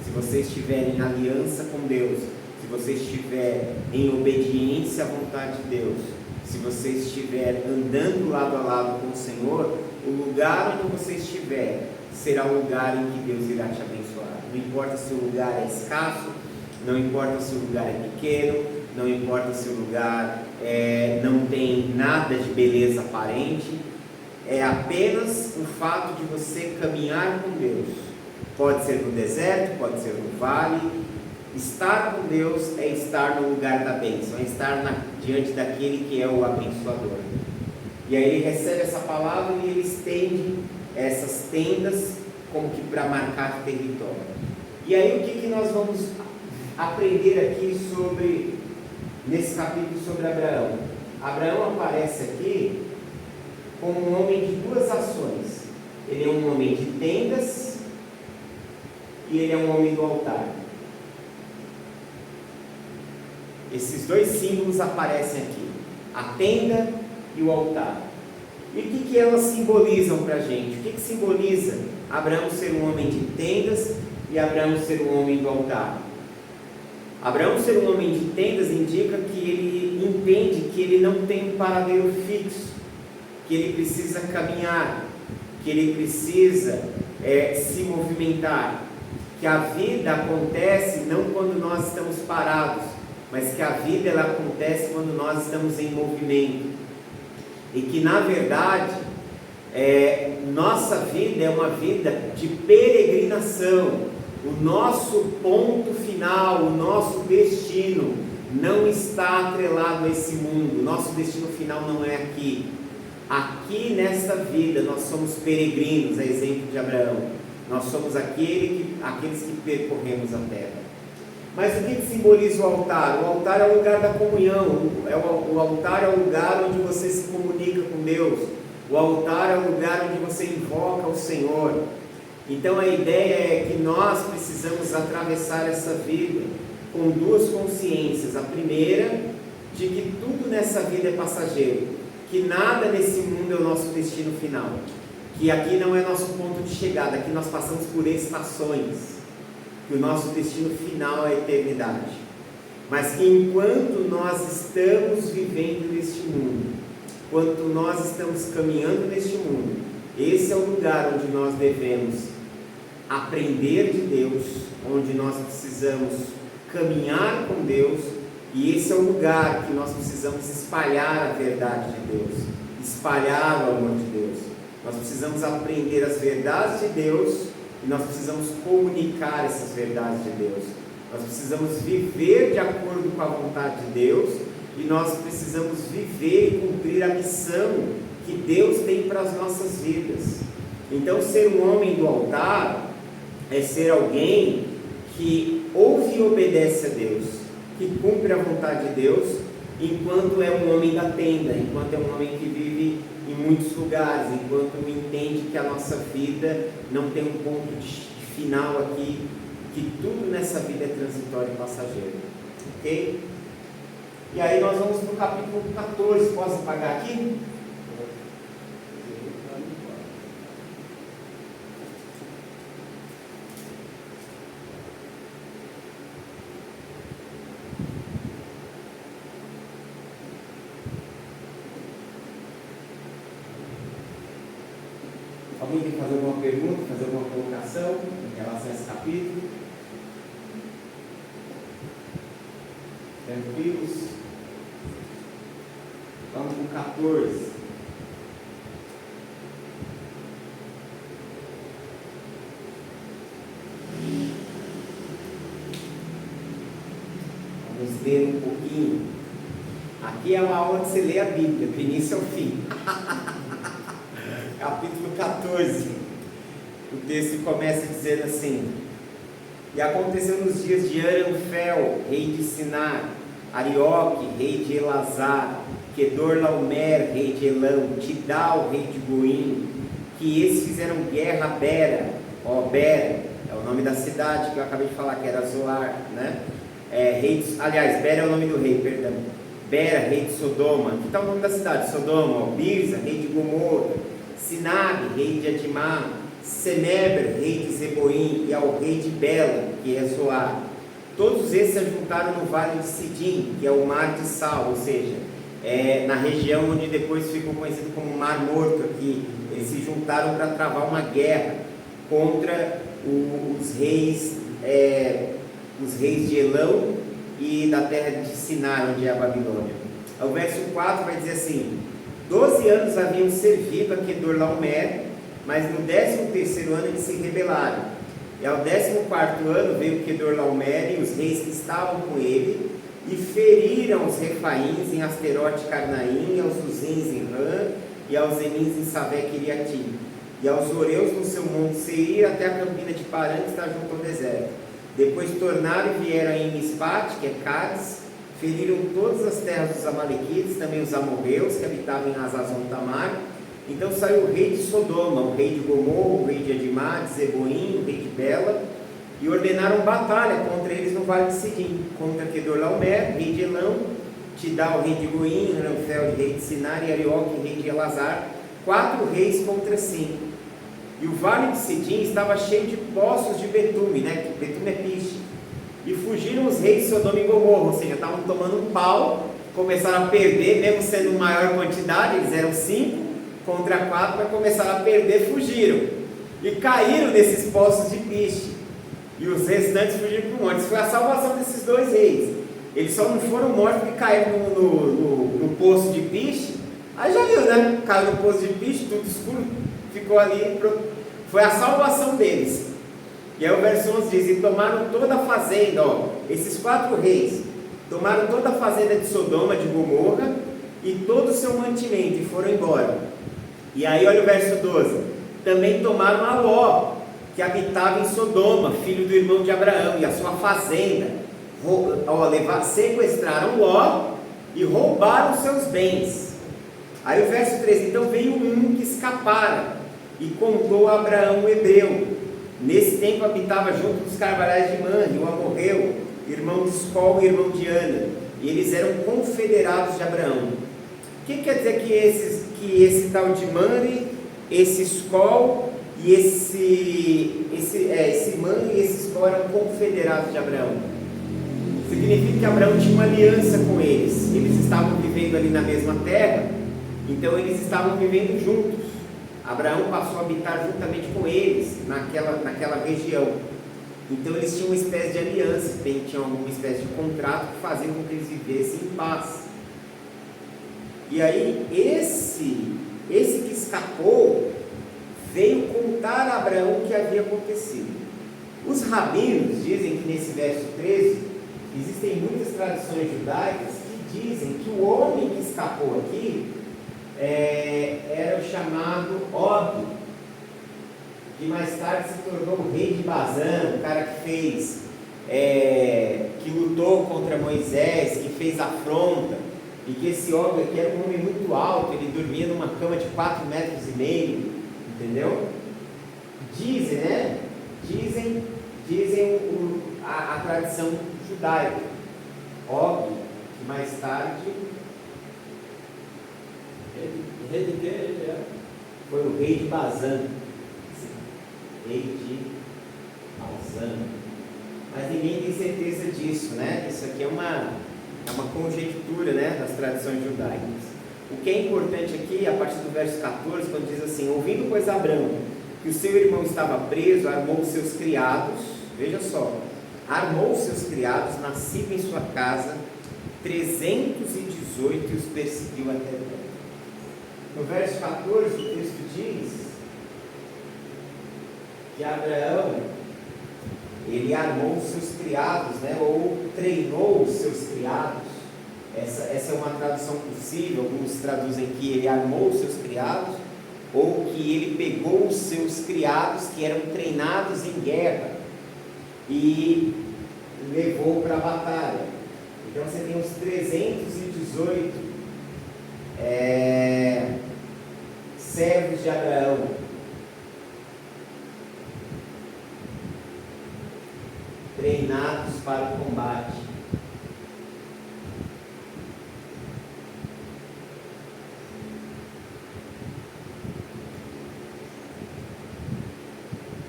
se você estiver em aliança com Deus, se você estiver em obediência à vontade de Deus, se você estiver andando lado a lado com o Senhor, o lugar onde você estiver será o lugar em que Deus irá te abençoar. Não importa se o lugar é escasso, não importa se o lugar é pequeno, não importa se o lugar não tem nada de beleza aparente, é apenas o fato de você caminhar com Deus. Pode ser no deserto, pode ser no vale. Estar com Deus é estar no lugar da bênção, é estar diante daquele que é o abençoador. E aí ele recebe essa palavra e ele estende essas tendas como que para marcar território. E aí o que nós vamos aprender aqui nesse capítulo sobre Abraão? Abraão aparece aqui como um homem de duas ações. Ele é um homem de tendas e ele é um homem do altar. Esses dois símbolos aparecem aqui, a tenda e o altar. E o que elas simbolizam para a gente? O que simboliza Abraão ser um homem de tendas e Abraão ser um homem do altar? Abraão ser um homem de tendas indica que ele entende que ele não tem um paradeiro fixo, que ele precisa caminhar, que ele precisa se movimentar, que a vida acontece não quando nós estamos parados, mas que a vida ela acontece quando nós estamos em movimento, e que na verdade nossa vida é uma vida de peregrinação. O nosso ponto final, o nosso destino não está atrelado a esse mundo. O nosso destino final não é aqui. Aqui nesta vida nós somos peregrinos, a exemplo de Abraão. Nós somos aqueles que percorremos a terra. Mas o que simboliza o altar? O altar é o lugar da comunhão, o altar é o lugar onde você se comunica com Deus, o altar é o lugar onde você invoca o Senhor. Então a ideia é que nós precisamos atravessar essa vida com duas consciências. A primeira, de que tudo nessa vida é passageiro, que nada nesse mundo é o nosso destino final, que aqui não é nosso ponto de chegada, aqui nós passamos por estações, que o nosso destino final é a eternidade, mas que enquanto nós estamos vivendo neste mundo, enquanto nós estamos caminhando neste mundo, esse é o lugar onde nós devemos aprender de Deus, onde nós precisamos caminhar com Deus, e esse é o lugar que nós precisamos espalhar a verdade de Deus, espalhar o amor de Deus. Nós precisamos aprender as verdades de Deus e nós precisamos comunicar essas verdades de Deus. Nós precisamos viver de acordo com a vontade de Deus e nós precisamos viver e cumprir a missão que Deus tem para as nossas vidas. Então, ser um homem do altar é ser alguém que ouve e obedece a Deus, que cumpre a vontade de Deus, enquanto é um homem da tenda, enquanto é um homem que vive em muitos lugares, enquanto entende que a nossa vida não tem um ponto de final aqui, que tudo nessa vida é transitório e passageiro, ok? E aí nós vamos para o capítulo 14, posso apagar aqui? Alguém quer fazer alguma pergunta, fazer alguma colocação em relação a esse capítulo? Tranquilos? Vamos com 14. Vamos ler um pouquinho. Aqui é uma aula que você lê a Bíblia, do início ao fim. Capítulo 14, o texto começa dizendo assim: E aconteceu nos dias de Aramfel, rei de Sinar, Arioque, rei de Elazar, Quedorlaomer, rei de Elam, Tidal, rei de Goim, que esses fizeram guerra a Bera. Bera é o nome da cidade que eu acabei de falar, que era Zoar, né? Aliás, Bera é o nome do rei, perdão. Bera, rei de Sodoma. Que tal o nome da cidade? Sodoma. Birza, rei de Gomorra. Sinab, rei de Adimá, Seneber, rei de Zeboim, e ao rei de Bela, que é Zoar. Todos esses se juntaram no vale de Sidim, que é o mar de Sal, ou seja, na região onde depois ficou conhecido como Mar Morto aqui. Eles se juntaram para travar uma guerra contra os reis de Elão e da terra de Sinar, onde é a Babilônia. O verso 4 vai dizer assim: 12 anos haviam servido a Quedorlaomer, mas no 13º ano eles se rebelaram. E ao 14º ano veio Quedorlaomer e os reis que estavam com ele, e feriram os Refaíns em Asterote Carnaim, e aos Uzins em Rã, e aos Emins em Savé Quiriatim, e aos Oreus no seu monte Seir, até a campina de Parã, que está junto ao deserto. Depois tornaram e vieram em Mispate, que é Cádiz, feriram todas as terras dos amalequitas, também os amorreus que habitavam em Azazon Tamar. Então saiu o rei de Sodoma, o rei de Gomorra, o rei de Adimá, de Zeboim, o rei de Bela, e ordenaram batalha contra eles no vale de Sidim, contra Quedorlaomer, rei de Elão, Tidal, rei de Goim, Aramfel, rei de Sinar, e Arioque, rei de Elazar, 4 reis contra 5. E o vale de Sidim estava cheio de poços de betume, né? Betume é piche. E fugiram os reis de Sodoma e Gomorra, ou seja, estavam tomando um pau, começaram a perder, mesmo sendo maior quantidade, eles eram 5 contra 4, mas começaram a perder, fugiram. E caíram nesses poços de piche. E os restantes fugiram para o monte. Isso foi a salvação desses 2 reis. Eles só não foram mortos porque caíram no poço de piche. Aí já viu, né? Caiu no poço de piche, tudo escuro, ficou ali. Foi a salvação deles. E aí o verso 11 diz: E tomaram toda a fazenda, esses 4 reis, tomaram toda a fazenda de Sodoma, de Gomorra, e todo o seu mantimento, e foram embora. E aí olha o verso 12: Também tomaram a Ló, que habitava em Sodoma, filho do irmão de Abraão, e a sua fazenda. Sequestraram Ló e roubaram seus bens. Aí o verso 13: Então veio um que escapara, e contou a Abraão o hebreu, Nesse tempo habitava junto dos carvalhais de Manre, o amorreu, irmão de Escol e irmão de Ana, e eles eram confederados de Abraão. O que quer dizer que esse tal de Manre, esse Escol e esse Manre e esse Escol eram confederados de Abraão? Significa que Abraão tinha uma aliança com eles. Eles estavam vivendo ali na mesma terra, então eles estavam vivendo juntos. Abraão passou a habitar juntamente com eles naquela região. Então eles tinham uma espécie de aliança, tinham alguma espécie de contrato que fazia com que eles vivessem em paz. E aí esse que escapou veio contar a Abraão o que havia acontecido. Os rabinos dizem que nesse verso 13 existem muitas tradições judaicas que dizem que o homem que escapou aqui era o chamado Og, que mais tarde se tornou o rei de Bazã, o cara que lutou contra Moisés, que fez afronta, e que esse Og aqui era um homem muito alto, ele dormia numa cama de 4,5 metros, entendeu? Dizem, né? Dizem a tradição judaica. Og, que mais tarde Rei de quê ele era? foi o rei de Bazã. Rei de Bazã. Mas ninguém tem certeza disso, né? Isso aqui é uma conjectura, né, das tradições judaicas. O que é importante aqui, a partir do verso 14, quando diz assim: ouvindo, pois, Abrão que o seu irmão estava preso, armou os seus criados, veja só, armou os seus criados, nascido em sua casa, 318, e os perseguiu até terra. No verso 14, o texto diz que Abraão, ele armou os seus criados, né, ou treinou os seus criados. Essa é uma tradução possível. Alguns traduzem que ele armou os seus criados, ou que ele pegou os seus criados que eram treinados em guerra e levou para a batalha. Então você tem os 318 servos de Abraão, treinados para o combate.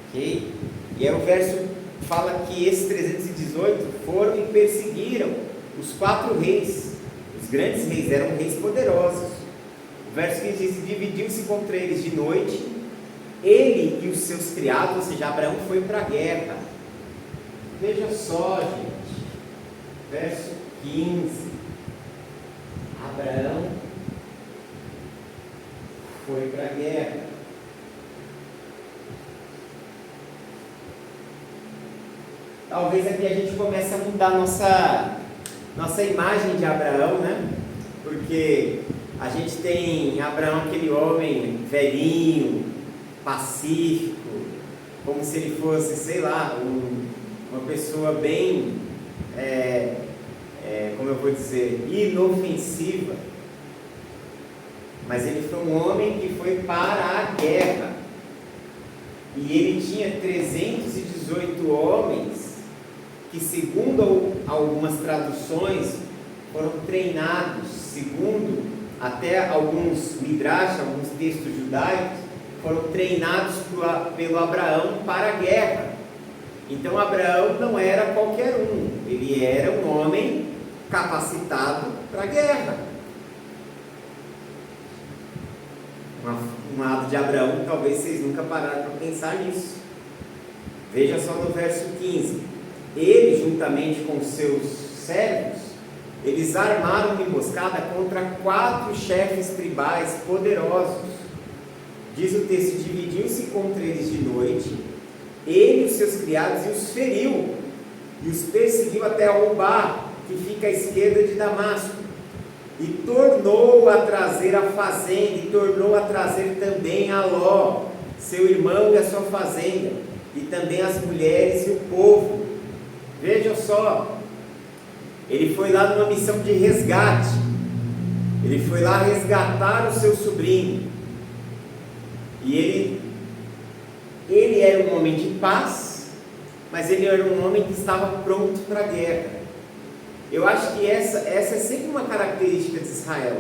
Ok? E aí o verso fala que esses 318 foram e perseguiram os 4 reis. Os grandes reis eram reis poderosos. O verso 15 diz: dividiu-se contra eles de noite, ele e os seus criados, ou seja, Abraão foi para a guerra. Veja só, gente, verso 15, Abraão foi para a guerra. Talvez aqui a gente comece a mudar nossa imagem de Abraão, né? Porque a gente tem Abraão, aquele homem velhinho, pacífico, como se ele fosse, sei lá, uma pessoa bem, como eu vou dizer, inofensiva. Mas ele foi um homem que foi para a guerra. E ele tinha 318 homens que, segundo algumas traduções, foram treinados, segundo até alguns midrash, alguns textos judaicos, foram treinados pelo Abraão para a guerra. Então Abraão não era qualquer um, ele era um homem capacitado para a guerra. Um lado de Abraão, talvez vocês nunca pararam para pensar nisso. Veja só no verso 15. Ele, juntamente com seus servos, eles armaram uma emboscada contra 4 chefes tribais poderosos. Diz o texto: dividiu-se contra eles de noite, ele e os seus criados, e os feriu, e os perseguiu até Obá, que fica à esquerda de Damasco, e tornou a trazer a fazenda, e tornou a trazer também a Ló, seu irmão, e a sua fazenda, e também as mulheres e o povo. Veja só, ele foi lá numa missão de resgate, ele foi lá resgatar o seu sobrinho, e ele era um homem de paz, mas ele era um homem que estava pronto para a guerra. Eu acho que essa é sempre uma característica de Israel.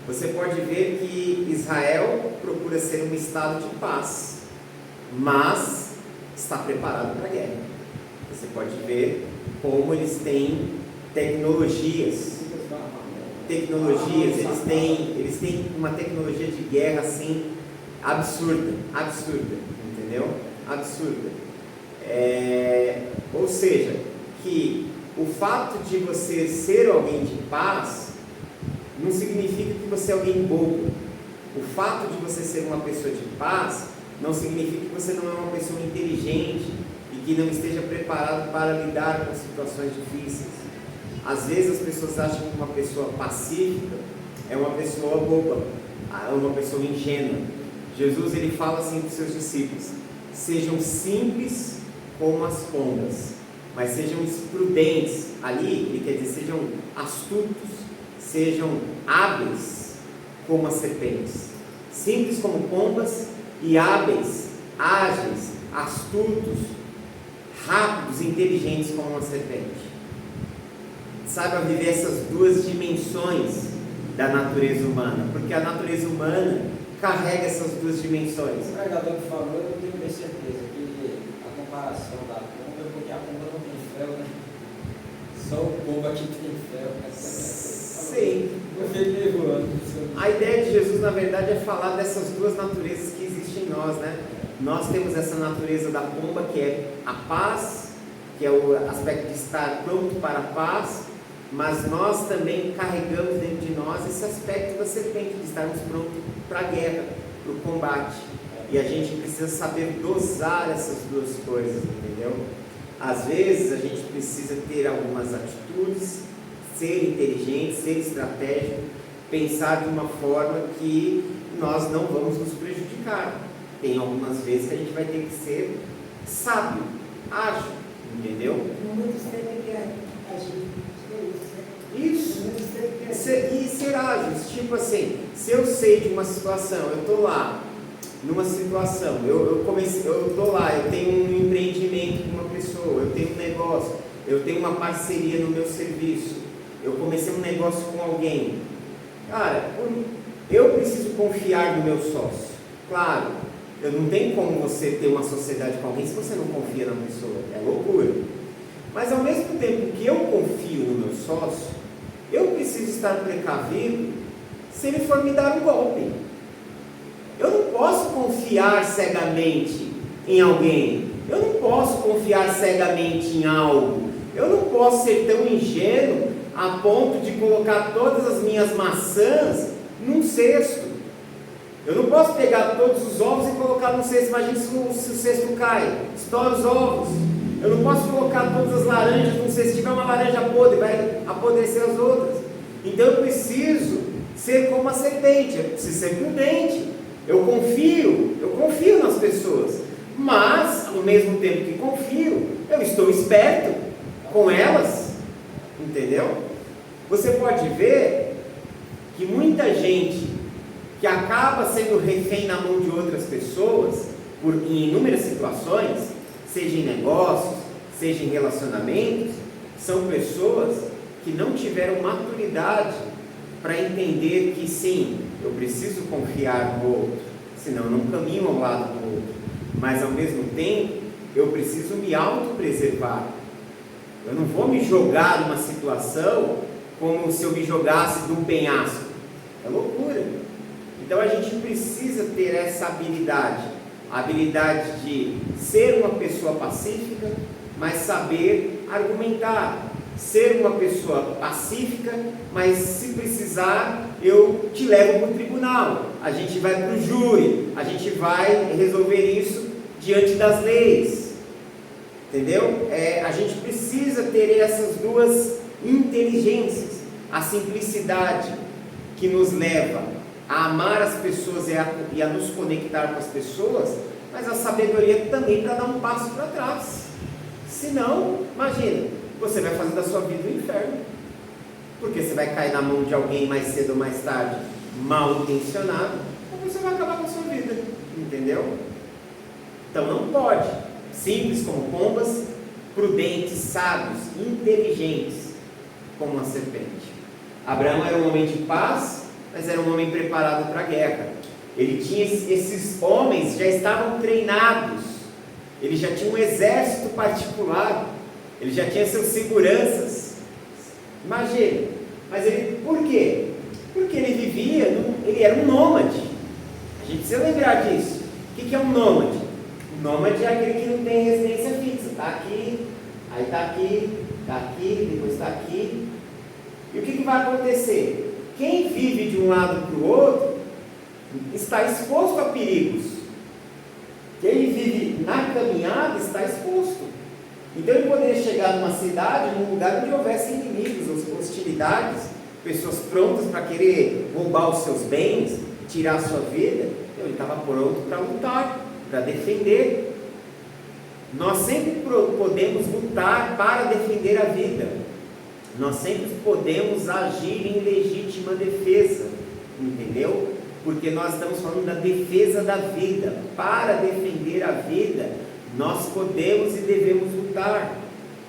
Você pode ver que Israel procura ser um estado de paz, mas está preparado para a guerra. Você pode ver como eles têm tecnologias, eles têm uma tecnologia de guerra assim absurda, entendeu? Absurda. Ou seja, que o fato de você ser alguém de paz não significa que você é alguém bobo. O fato de você ser uma pessoa de paz não significa que você não é uma pessoa inteligente e que não esteja preparado para lidar com situações difíceis. Às vezes as pessoas acham que uma pessoa pacífica é uma pessoa boba, é uma pessoa ingênua. Jesus ele fala assim para os seus discípulos: sejam simples como as pombas, mas sejam prudentes. Ali ele quer dizer, sejam astutos, sejam hábeis como as serpentes. Simples como pombas e hábeis, ágeis, astutos, rápidos, inteligentes como uma serpente. Saiba viver essas duas dimensões da natureza humana, porque a natureza humana carrega essas duas dimensões. O pregador que falou, eu tenho bem certeza que a comparação da pomba é porque a pomba não tem fel, né? Só o pomba que tem fel, né? Sim. Eu fiquei voando. A ideia de Jesus, na verdade, é falar dessas duas naturezas que existem em nós, né? Nós temos essa natureza da pomba, que é a paz, que é o aspecto de estar pronto para a paz, mas nós também carregamos dentro de nós esse aspecto da serpente, de estarmos prontos para a guerra, para o combate. E a gente precisa saber dosar essas duas coisas, entendeu? Às vezes a gente precisa ter algumas atitudes, ser inteligente, ser estratégico, pensar de uma forma que nós não vamos nos prejudicar. Tem algumas vezes que a gente vai ter que ser sábio, ágil, entendeu? Isso, e ser ágil, tipo assim, se eu sei de uma situação, eu estou lá, numa situação, eu estou lá, eu tenho um empreendimento com uma pessoa, eu tenho um negócio, eu tenho uma parceria no meu serviço, eu comecei um negócio com alguém, cara, eu preciso confiar no meu sócio. Claro, eu não tenho como você ter uma sociedade com alguém se você não confia na pessoa, é loucura. Mas ao mesmo tempo que eu confio no meu sócio, eu preciso estar precavido se ele for me dar um golpe. Eu não posso confiar cegamente em alguém, eu não posso confiar cegamente em algo, eu não posso ser tão ingênuo a ponto de colocar todas as minhas maçãs num cesto. Eu não posso pegar todos os ovos e colocar num cesto. Imagina se o cesto cai, estoura os ovos. Eu não posso colocar todas as laranjas num cesto. Se tiver uma laranja podre, vai apodrecer as outras. Então eu preciso ser como a serpente, eu preciso ser prudente. Eu confio nas pessoas, mas ao mesmo tempo que confio, eu estou esperto com elas, entendeu? Você pode ver que muita gente que acaba sendo refém na mão de outras pessoas, em inúmeras situações, seja em negócios, seja em relacionamentos, são pessoas que não tiveram maturidade para entender que sim, eu preciso confiar no outro, senão eu não caminho ao lado do outro, mas ao mesmo tempo eu preciso me autopreservar. Eu não vou me jogar numa situação como se eu me jogasse de um penhasco, é loucura. Então a gente precisa ter essa habilidade, a habilidade de ser uma pessoa pacífica, mas saber argumentar, ser uma pessoa pacífica, mas se precisar eu te levo para o tribunal, a gente vai para o júri, a gente vai resolver isso diante das leis, entendeu? A gente precisa ter essas duas inteligências, a simplicidade que nos leva a amar as pessoas e a nos conectar com as pessoas, mas a sabedoria também para dar um passo para trás. Senão, imagina, você vai fazer da sua vida um inferno, porque você vai cair na mão de alguém mais cedo ou mais tarde, mal intencionado, ou você vai acabar com a sua vida, entendeu? Então não pode. Simples como pombas, prudentes, sábios, inteligentes como uma serpente. Abraão era um homem de paz, mas era um homem preparado para a guerra. Ele tinha esses homens já estavam treinados. Ele já tinha um exército particular. Ele já tinha seus seguranças. Imagine. Mas ele, por quê? Porque ele vivia, ele era um nômade. A gente precisa lembrar disso. O que é um nômade? Um nômade é aquele que não tem residência fixa. Está aqui, aí está aqui, depois está aqui. E o que vai acontecer? Quem vive de um lado para o outro está exposto a perigos. Quem vive na caminhada está exposto. Então ele poderia chegar numa cidade, num lugar onde houvesse inimigos, hostilidades, pessoas prontas para querer roubar os seus bens, tirar a sua vida. Então ele estava pronto para lutar, para defender. Nós sempre podemos lutar para defender a vida. Nós sempre podemos agir em legítima defesa, entendeu? Porque nós estamos falando da defesa da vida. Para defender a vida, nós podemos e devemos lutar.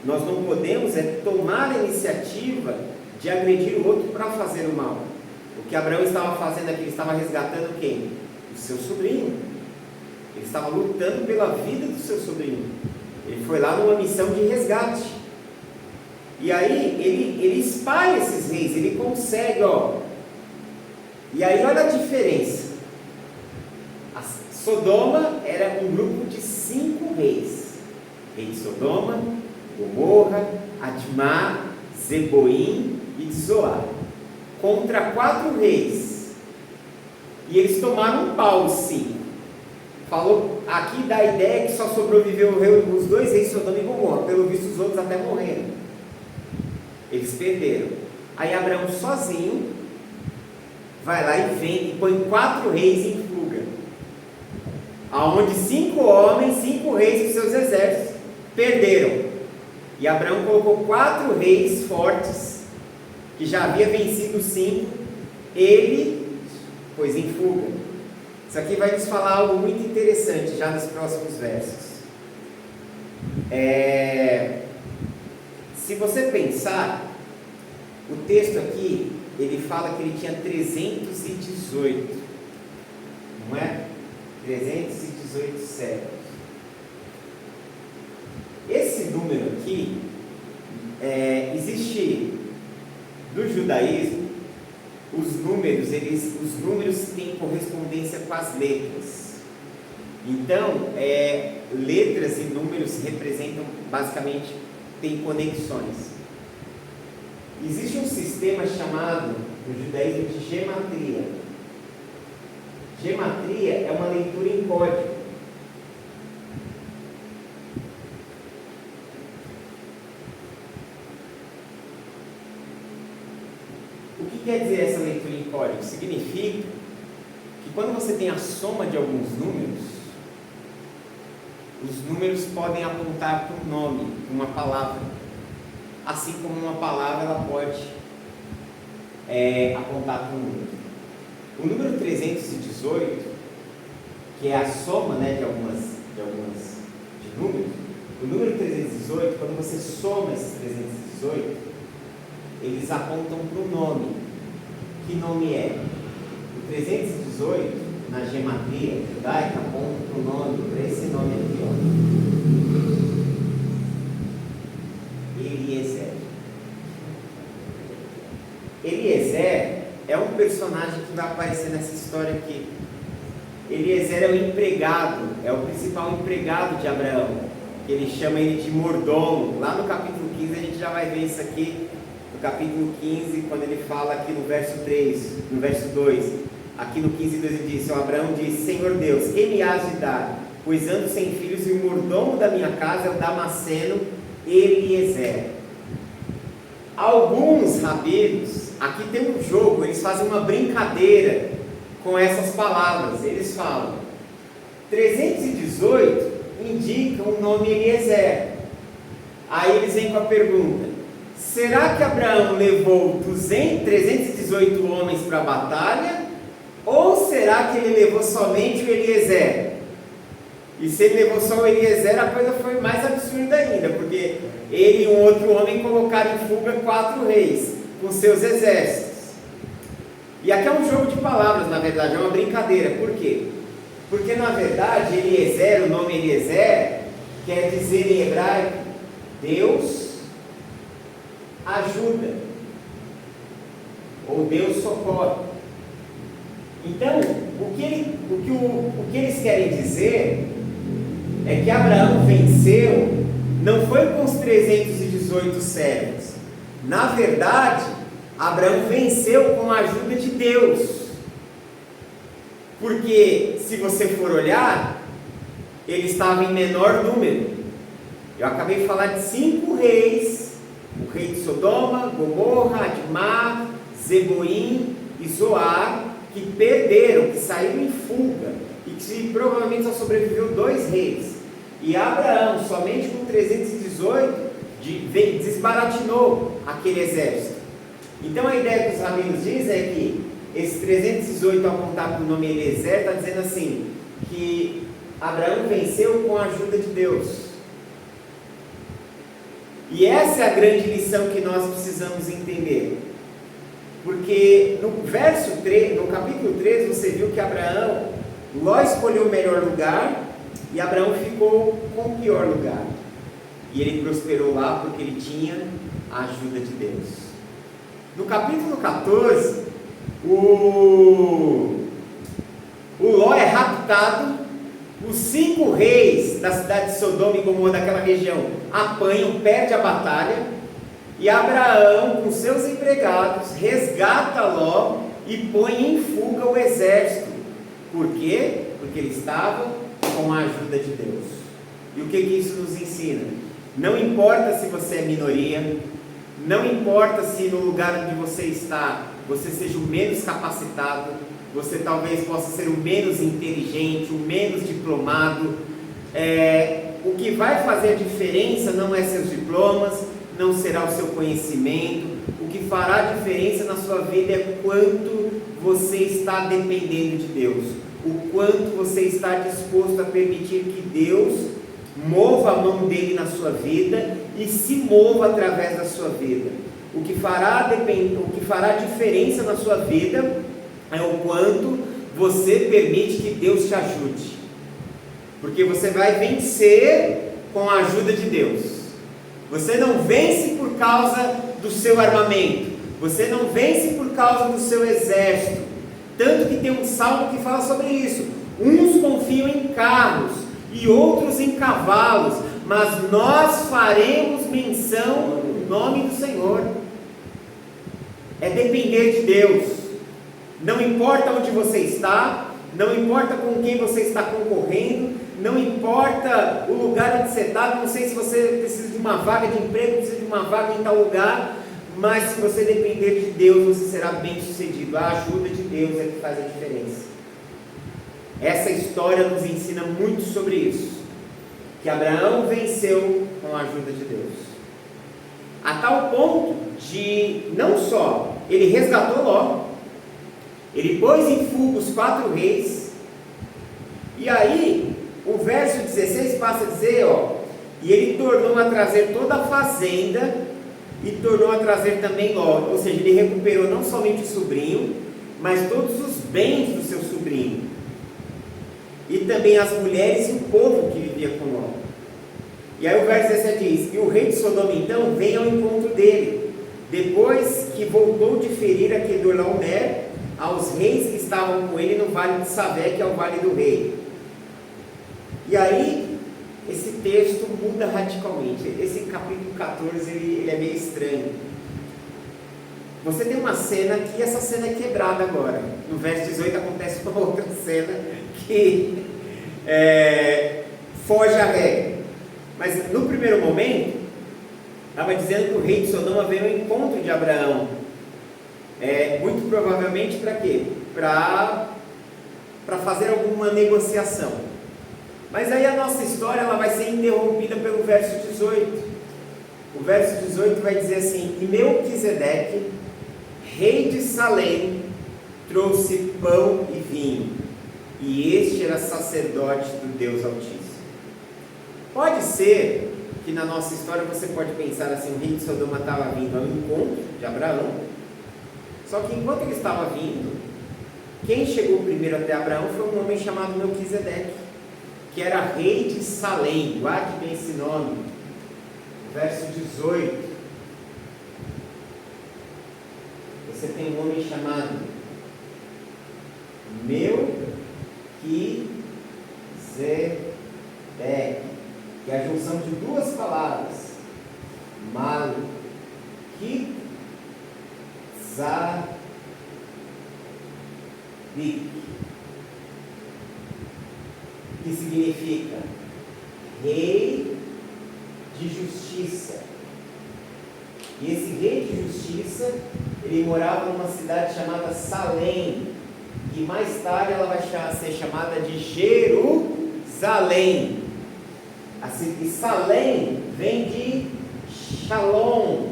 Nós não podemos tomar a iniciativa de agredir o outro para fazer o mal. O que Abraão estava fazendo aqui, ele estava resgatando quem? O seu sobrinho. Ele estava lutando pela vida do seu sobrinho. Ele foi lá numa missão de resgate. E aí ele espalha esses reis, ele consegue, E aí olha a diferença. Sodoma era um grupo de 5 reis. Rei de Sodoma, Gomorra, Admá, Zeboim e de Zoar. Contra 4 reis. E eles tomaram um pau, 5. Falou, aqui dá a ideia que só sobreviveu os 2 reis, Sodoma e Gomorra. Pelo visto os outros até morreram. Eles perderam. Aí Abraão sozinho vai lá e vem e põe 4 reis em fuga. Aonde 5 homens, 5 reis dos seus exércitos perderam. E Abraão colocou 4 reis fortes, que já havia vencido 5, ele pôs em fuga. Isso aqui vai nos falar algo muito interessante já nos próximos versos. Se você pensar, o texto aqui, ele fala que ele tinha 318, não é? 318 servos. Esse número aqui, existe do judaísmo, os números têm correspondência com as letras. Então, letras e números representam, basicamente, tem conexões. Existe um sistema chamado, no judaísmo, de gematria. Gematria é uma leitura em código. O que quer dizer essa leitura em código? Significa que quando você tem a soma de alguns números, os números podem apontar para um nome, para uma palavra. Assim como uma palavra ela pode apontar para um número. O número 318, que é a soma de alguns números, o número 318, quando você soma esses 318, eles apontam para um nome. Que nome é? O 318, na gematria judaica, aponta para o nome, para esse nome aqui, Eliezer. Eliezer é um personagem que vai aparecer nessa história aqui. Eliezer é o empregado, é o principal empregado de Abraão, que ele chama ele de mordomo. Lá no capítulo 15 a gente já vai ver isso aqui, no capítulo 15, quando ele fala aqui no verso 3, no verso 2, aqui no 15:2 ele diz, Abraão diz, Senhor Deus, quem me has de dar? Pois ando sem filhos e o mordomo da minha casa é o Damasceno Eliezer. Alguns rabinos, aqui tem um jogo, eles fazem uma brincadeira com essas palavras. Eles falam, 318 indica o nome Eliezer. Aí eles vêm com a pergunta, será que Abraão levou 318 homens para a batalha? Ou será que ele levou somente o Eliezer? E se ele levou só o Eliezer, a coisa foi mais absurda ainda, porque ele e um outro homem colocaram em fuga 4 reis, com seus exércitos. E aqui é um jogo de palavras, na verdade, é uma brincadeira. Por quê? Porque na verdade, Eliezer, o nome Eliezer, quer dizer em hebraico, Deus ajuda, ou Deus socorre. Então, o que eles querem dizer é que Abraão venceu, não foi com os 318 servos. Na verdade, Abraão venceu com a ajuda de Deus. Porque, se você for olhar, ele estava em menor número. Eu acabei de falar de 5 reis: o rei de Sodoma, Gomorra, Admá, Zeboim e Zoar, que perderam, que saíram em fuga, e que provavelmente só sobreviveu 2 reis. E Abraão, somente com 318, desbaratinou aquele exército. Então a ideia que os rabinos dizem é que esse 318, ao contar com o nome Eliezer, está dizendo assim, que Abraão venceu com a ajuda de Deus. E essa é a grande lição que nós precisamos entender. Porque no capítulo 3, você viu que Ló escolheu o melhor lugar, e Abraão ficou com o pior lugar. E ele prosperou lá porque ele tinha a ajuda de Deus. No capítulo 14, o Ló é raptado, os 5 reis da cidade de Sodoma e Gomorra, daquela região, apanham, perde a batalha, e Abraão, com seus empregados, resgata Ló e põe em fuga o exército. Por quê? Porque ele estava com a ajuda de Deus. E o que isso nos ensina? Não importa se você é minoria, não importa se no lugar onde você está, você seja o menos capacitado, você talvez possa ser o menos inteligente, o menos diplomado. O que vai fazer a diferença não é seus diplomas, não será o seu conhecimento. O que fará a diferença na sua vida é quanto você está dependendo de Deus, o quanto você está disposto a permitir que Deus mova a mão dele na sua vida e se mova através da sua vida. O que fará a diferença na sua vida é o quanto você permite que Deus te ajude, porque você vai vencer com a ajuda de Deus. Você não vence por causa do seu armamento, você não vence por causa do seu exército. Tanto que tem um salmo que fala sobre isso: uns confiam em carros e outros em cavalos, mas nós faremos menção do nome do Senhor. É depender de Deus. Não importa onde você está, não importa com quem você está concorrendo, não importa o lugar onde você está. Não sei se você precisa de uma vaga de emprego, precisa de uma vaga em tal lugar, mas se você depender de Deus, você será bem sucedido. A ajuda de Deus é que faz a diferença. Essa história nos ensina muito sobre isso, que Abraão venceu com a ajuda de Deus, a tal ponto de, não só ele resgatou Ló, ele pôs em fuga os 4 reis, e aí o verso 16 passa a dizer, e ele tornou a trazer toda a fazenda, e tornou a trazer também Ló. Ou seja, ele recuperou não somente o sobrinho, mas todos os bens do seu sobrinho, e também as mulheres e o povo que vivia com Ló. E aí o verso 17 diz: e o rei de Sodoma então vem ao encontro dele, depois que voltou de ferir a Quedorlaomer aos reis que estavam com ele no vale de Savé, que é o vale do rei. E aí esse texto muda radicalmente. Esse capítulo 14 ele é meio estranho. Você tem uma cena que essa cena é quebrada agora. No verso 18 acontece uma outra cena que foge à regra. Mas no primeiro momento estava dizendo que o rei de Sodoma veio ao encontro de Abraão. Muito provavelmente para quê? Para fazer alguma negociação. Mas aí a nossa história ela vai ser interrompida pelo verso 18. O verso 18 vai dizer assim: e Melquisedeque, rei de Salém, trouxe pão e vinho, e este era sacerdote do Deus Altíssimo. Pode ser que na nossa história você pode pensar assim, o rei de Sodoma estava vindo ao encontro de Abraão, só que enquanto ele estava vindo, quem chegou primeiro até Abraão foi um homem chamado Melquisedeque, que era rei de Salém. Guarde bem esse nome, verso 18, você tem um homem chamado Melquisedeque, que é a junção de duas palavras, Malquizadik, que significa rei de justiça. E esse rei de justiça, ele morava numa cidade chamada Salém, e mais tarde ela vai ser chamada de Jerusalém. Assim, e Salém vem de Shalom,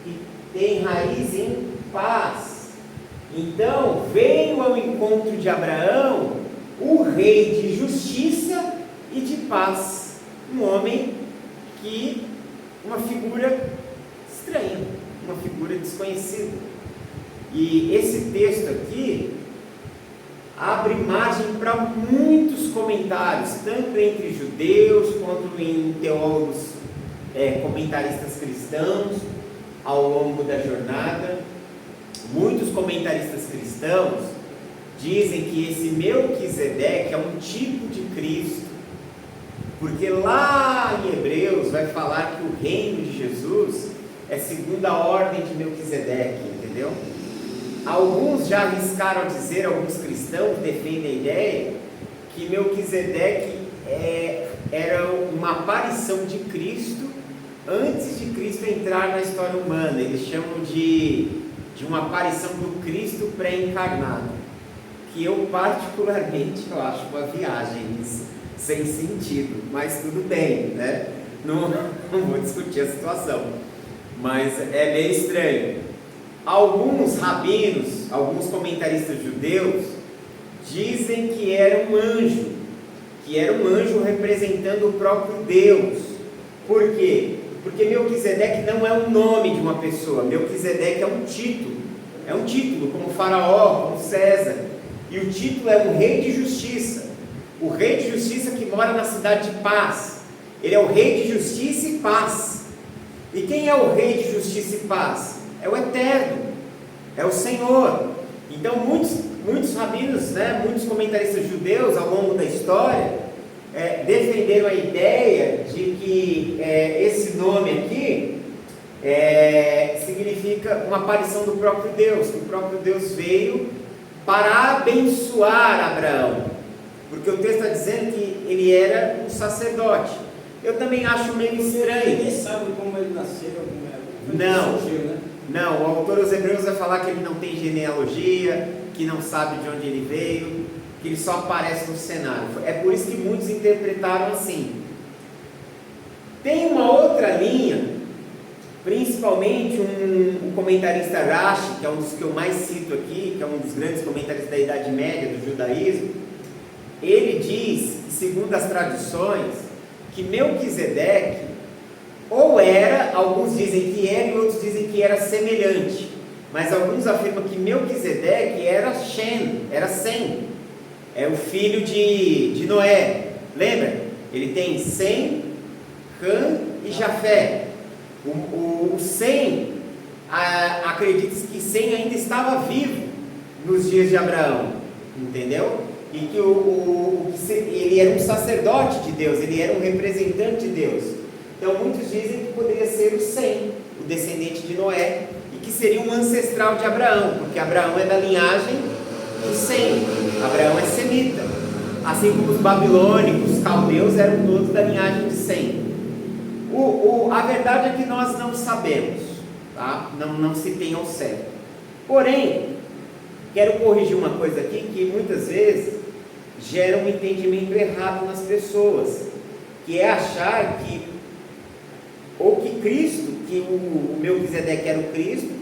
e tem raiz em paz. Então veio ao encontro de Abraão o rei de justiça e de paz, um homem que, uma figura estranha, uma figura desconhecida. E esse texto aqui abre margem para muitos comentários, tanto entre judeus quanto em teólogos, comentaristas cristãos, ao longo da jornada. Muitos comentaristas cristãos dizem que esse Melquisedeque é um tipo de Cristo, porque lá em Hebreus vai falar que o reino de Jesus é segundo a ordem de Melquisedeque, entendeu? Alguns já arriscaram dizer, alguns cristãos defendem a ideia que Melquisedeque era uma aparição de Cristo antes de Cristo entrar na história humana. Eles chamam de uma aparição do Cristo pré-encarnado, que eu particularmente eu acho uma viagem isso, sem sentido, mas tudo bem, né? Não vou discutir a situação, mas é meio estranho. Alguns rabinos, alguns comentaristas judeus dizem que era um anjo representando o próprio Deus. Por quê? Porque Melquisedeque não é o nome de uma pessoa, Melquisedeque é um título, como Faraó, como César, e o título é o rei de justiça, o rei de justiça que mora na cidade de paz. Ele é o rei de justiça e paz. E quem é o rei de justiça e paz? É o Eterno, é o Senhor. Então muitos rabinos, muitos comentaristas judeus ao longo da história defenderam a ideia de que esse nome aqui significa uma aparição do próprio Deus, que o próprio Deus veio para abençoar Abraão, porque o texto está dizendo que ele era um sacerdote. Eu também acho meio estranho. Ninguém sabe como ele nasceu, Não, o autor aos Hebreus vai falar que ele não tem genealogia, que não sabe de onde ele veio, que ele só aparece no cenário. É por isso que muitos interpretaram assim. Tem uma outra linha, principalmente um comentarista Rashi, que é um dos que eu mais cito aqui, que é um dos grandes comentaristas da Idade Média, do judaísmo. Ele diz, segundo as tradições, que Melquisedeque ou era, alguns dizem que era e outros dizem que era semelhante, mas alguns afirmam que Melquisedeque era Sem, é o filho de Noé. Lembra? Ele tem Sem, Cã e Jafé. O Sem, acredita-se que Sem ainda estava vivo nos dias de Abraão, entendeu? E que ele era um sacerdote de Deus, ele era um representante de Deus. Então muitos dizem que poderia ser o Sem, o descendente de Noé, e que seria um ancestral de Abraão, porque Abraão é da linhagem de Sem, Abraão é semita, assim como os babilônicos, os caldeus eram todos da linhagem de Sem. A verdade é que nós não sabemos, tá? Não se tem ao certo. Porém, quero corrigir uma coisa aqui que muitas vezes gera um entendimento errado nas pessoas, que é achar que Cristo, que o Melquisedeque era o Cristo,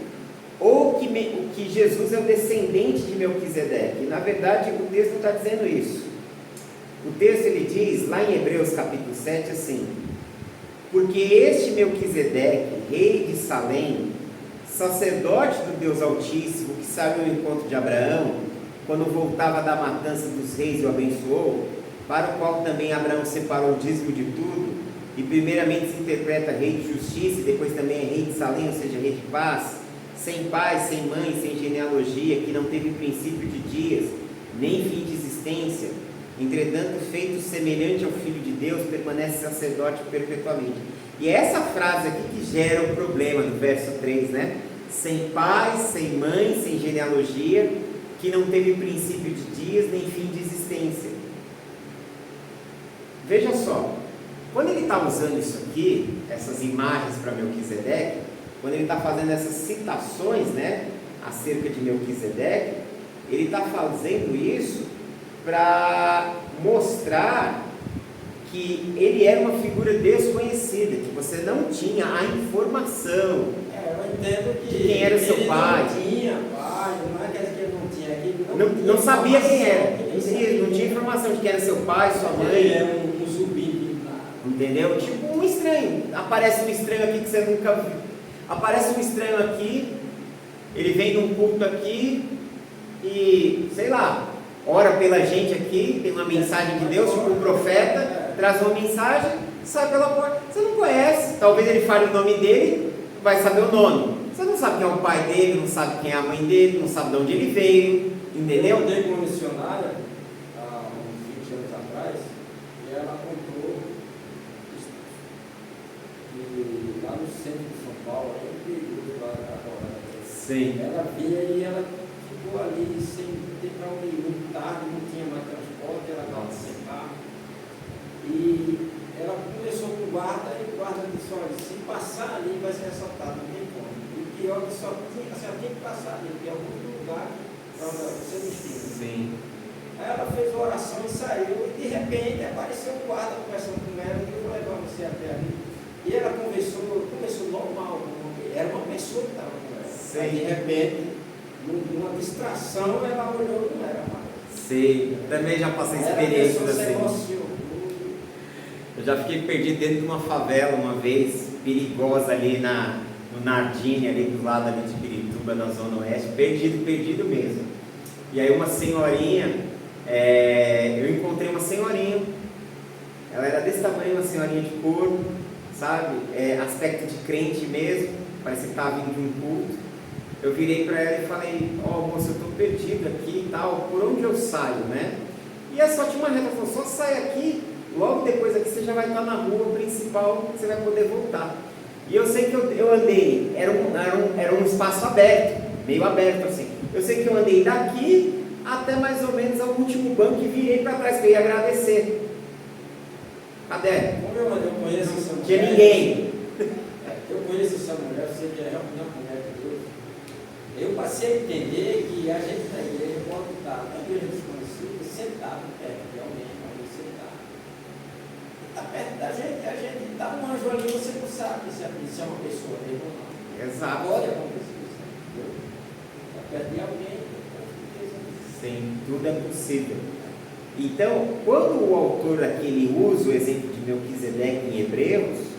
ou que Jesus é o descendente de Melquisedeque. Na verdade, o texto está dizendo isso. O texto ele diz, lá em Hebreus capítulo 7, assim: porque este Melquisedeque, rei de Salém, sacerdote do Deus Altíssimo, que saiu ao encontro de Abraão, quando voltava da matança dos reis e o abençoou, para o qual também Abraão separou o dízimo de tudo, e primeiramente se interpreta rei de justiça, e depois também é rei de Salém, ou seja, rei de paz, sem pai, sem mãe, sem genealogia, que não teve princípio de dias, nem fim de existência, entretanto feito semelhante ao Filho de Deus, permanece sacerdote perpetuamente. E é essa frase aqui que gera o problema do verso 3, né? Sem pai, sem mãe, sem genealogia, que não teve princípio de dias, nem fim de existência. Veja só, quando ele está usando isso aqui, essas imagens para Melquisedeque, quando ele está fazendo essas citações, né, acerca de Melquisedeque, ele está fazendo isso para mostrar que ele era uma figura desconhecida, que você não tinha a informação. Eu entendo que de quem era o seu pai. Não tinha pai, não é que ele não tinha aqui. Não sabia quem era. Não tinha informação de quem era seu pai, sua mãe. Ele é um zumbi. Entendeu? Tipo um estranho. Aparece um estranho aqui que você nunca viu. Aparece um estranho aqui, ele vem num culto aqui e, sei lá, ora pela gente aqui, tem uma mensagem de Deus, tipo um profeta, traz uma mensagem, sai pela porta. Você não conhece, talvez ele fale o nome dele, vai saber o nome. Você não sabe quem é o pai dele, não sabe quem é a mãe dele, não sabe de onde ele veio, entendeu? Eu andei com uma missionária há uns 20 anos atrás e ela comprou e lá no centro de São Paulo, é um perigoso lá agora. Sim. Ela vinha e ela ficou ali sem ter para onde ir, muito tarde, não tinha mais transporte, ela estava sem carro. E ela começou com o guarda e o guarda disse: olha, se passar ali vai ser assaltado, não tem como. E o pior é que só tinha que passar ali, porque é algum lugar para você destina. Sim. Aí ela fez a oração e saiu, e de repente apareceu um guarda conversando com ela, e eu vou levar você até ali. E ela conversou normal, era uma pessoa que estava com ela. Aí, de repente, numa distração, ela olhou e não era mais. Sei, também já passei experiências assim. Eu já fiquei perdido dentro de uma favela uma vez, perigosa ali no Nardini, ali do lado ali de Pirituba, na Zona Oeste, perdido mesmo. E aí uma senhorinha, eu encontrei uma senhorinha, ela era desse tamanho, uma senhorinha de couro, sabe, aspecto de crente mesmo, parecia que estava vindo de um culto. Eu virei para ela e falei: ó, moça, eu estou perdido aqui e tal, por onde eu saio, né? E ela só tinha uma reta, falou: só sai aqui, logo depois aqui você já vai estar na rua principal, você vai poder voltar. E eu sei que eu andei, era um espaço aberto, meio aberto assim. Eu sei que eu andei daqui até mais ou menos ao último banco e virei para trás, que eu ia agradecer. Cadê? Como eu conheço essa mulher, não tinha ninguém. Eu conheço essa mulher, eu sei que é realmente uma mulher de Deus. Eu passei a entender que a gente na igreja pode estar na igreja desconhecida, sentado perto de alguém, sentado. Está perto da gente, a gente dá um anjo ali, você não sabe se é uma pessoa mesmo ou não. Exato. Pode acontecer isso, entendeu? Está perto de alguém, com certeza. Sim, tudo é possível. Então, quando o autor aqui ele usa o exemplo de Melquisedeque em Hebreus,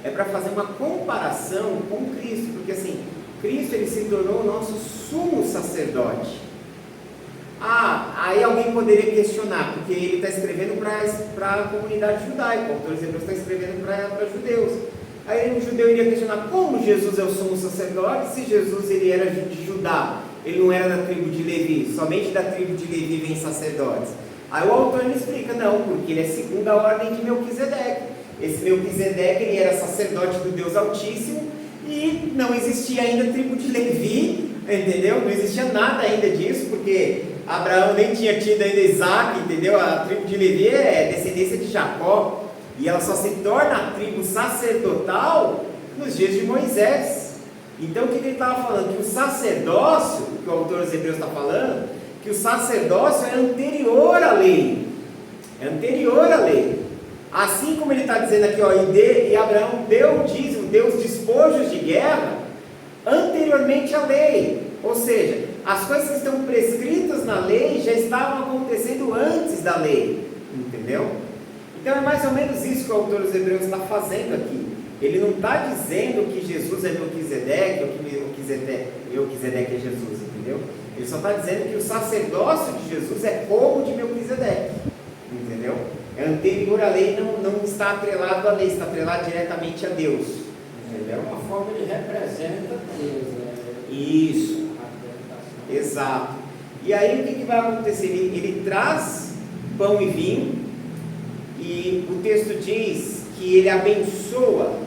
é para fazer uma comparação com Cristo, porque assim, Cristo ele se tornou o nosso sumo sacerdote. Aí alguém poderia questionar, porque ele está escrevendo para a comunidade judaica, o autor de Hebreus está escrevendo para judeus. Aí o judeu iria questionar: como Jesus é o sumo sacerdote, se Jesus ele era de Judá, ele não era da tribo de Levi, somente da tribo de Levi vem sacerdotes. Aí o autor ele explica: não, porque ele é segundo a ordem de Melquisedeque. Esse Melquisedeque ele era sacerdote do Deus Altíssimo e não existia ainda a tribo de Levi, entendeu? Não existia nada ainda disso, porque Abraão nem tinha tido ainda Isaac, entendeu? A tribo de Levi é descendência de Jacó e ela só se torna a tribo sacerdotal nos dias de Moisés. Então o que ele estava falando? Que o sacerdócio, que o autor dos Hebreus está falando, que o sacerdócio é anterior à lei. É anterior à lei. Assim como ele está dizendo aqui, ó, e Abraão deu o dízimo, deu os despojos de guerra anteriormente à lei. Ou seja, as coisas que estão prescritas na lei já estavam acontecendo antes da lei. entendeu? Então é mais ou menos isso que o autor dos Hebreus está fazendo aqui. Ele não está dizendo que Jesus é Melquisedeque, ou que Melquisedeque é Jesus, entendeu? Ele só está dizendo que o sacerdócio de Jesus é como de Melquisedeque, entendeu? É anterior à lei, não está atrelado à lei, está atrelado diretamente a Deus, entendeu? De alguma forma ele representa Deus, né? Isso, exato. E aí o que vai acontecer? Ele traz pão e vinho, e o texto diz que ele abençoa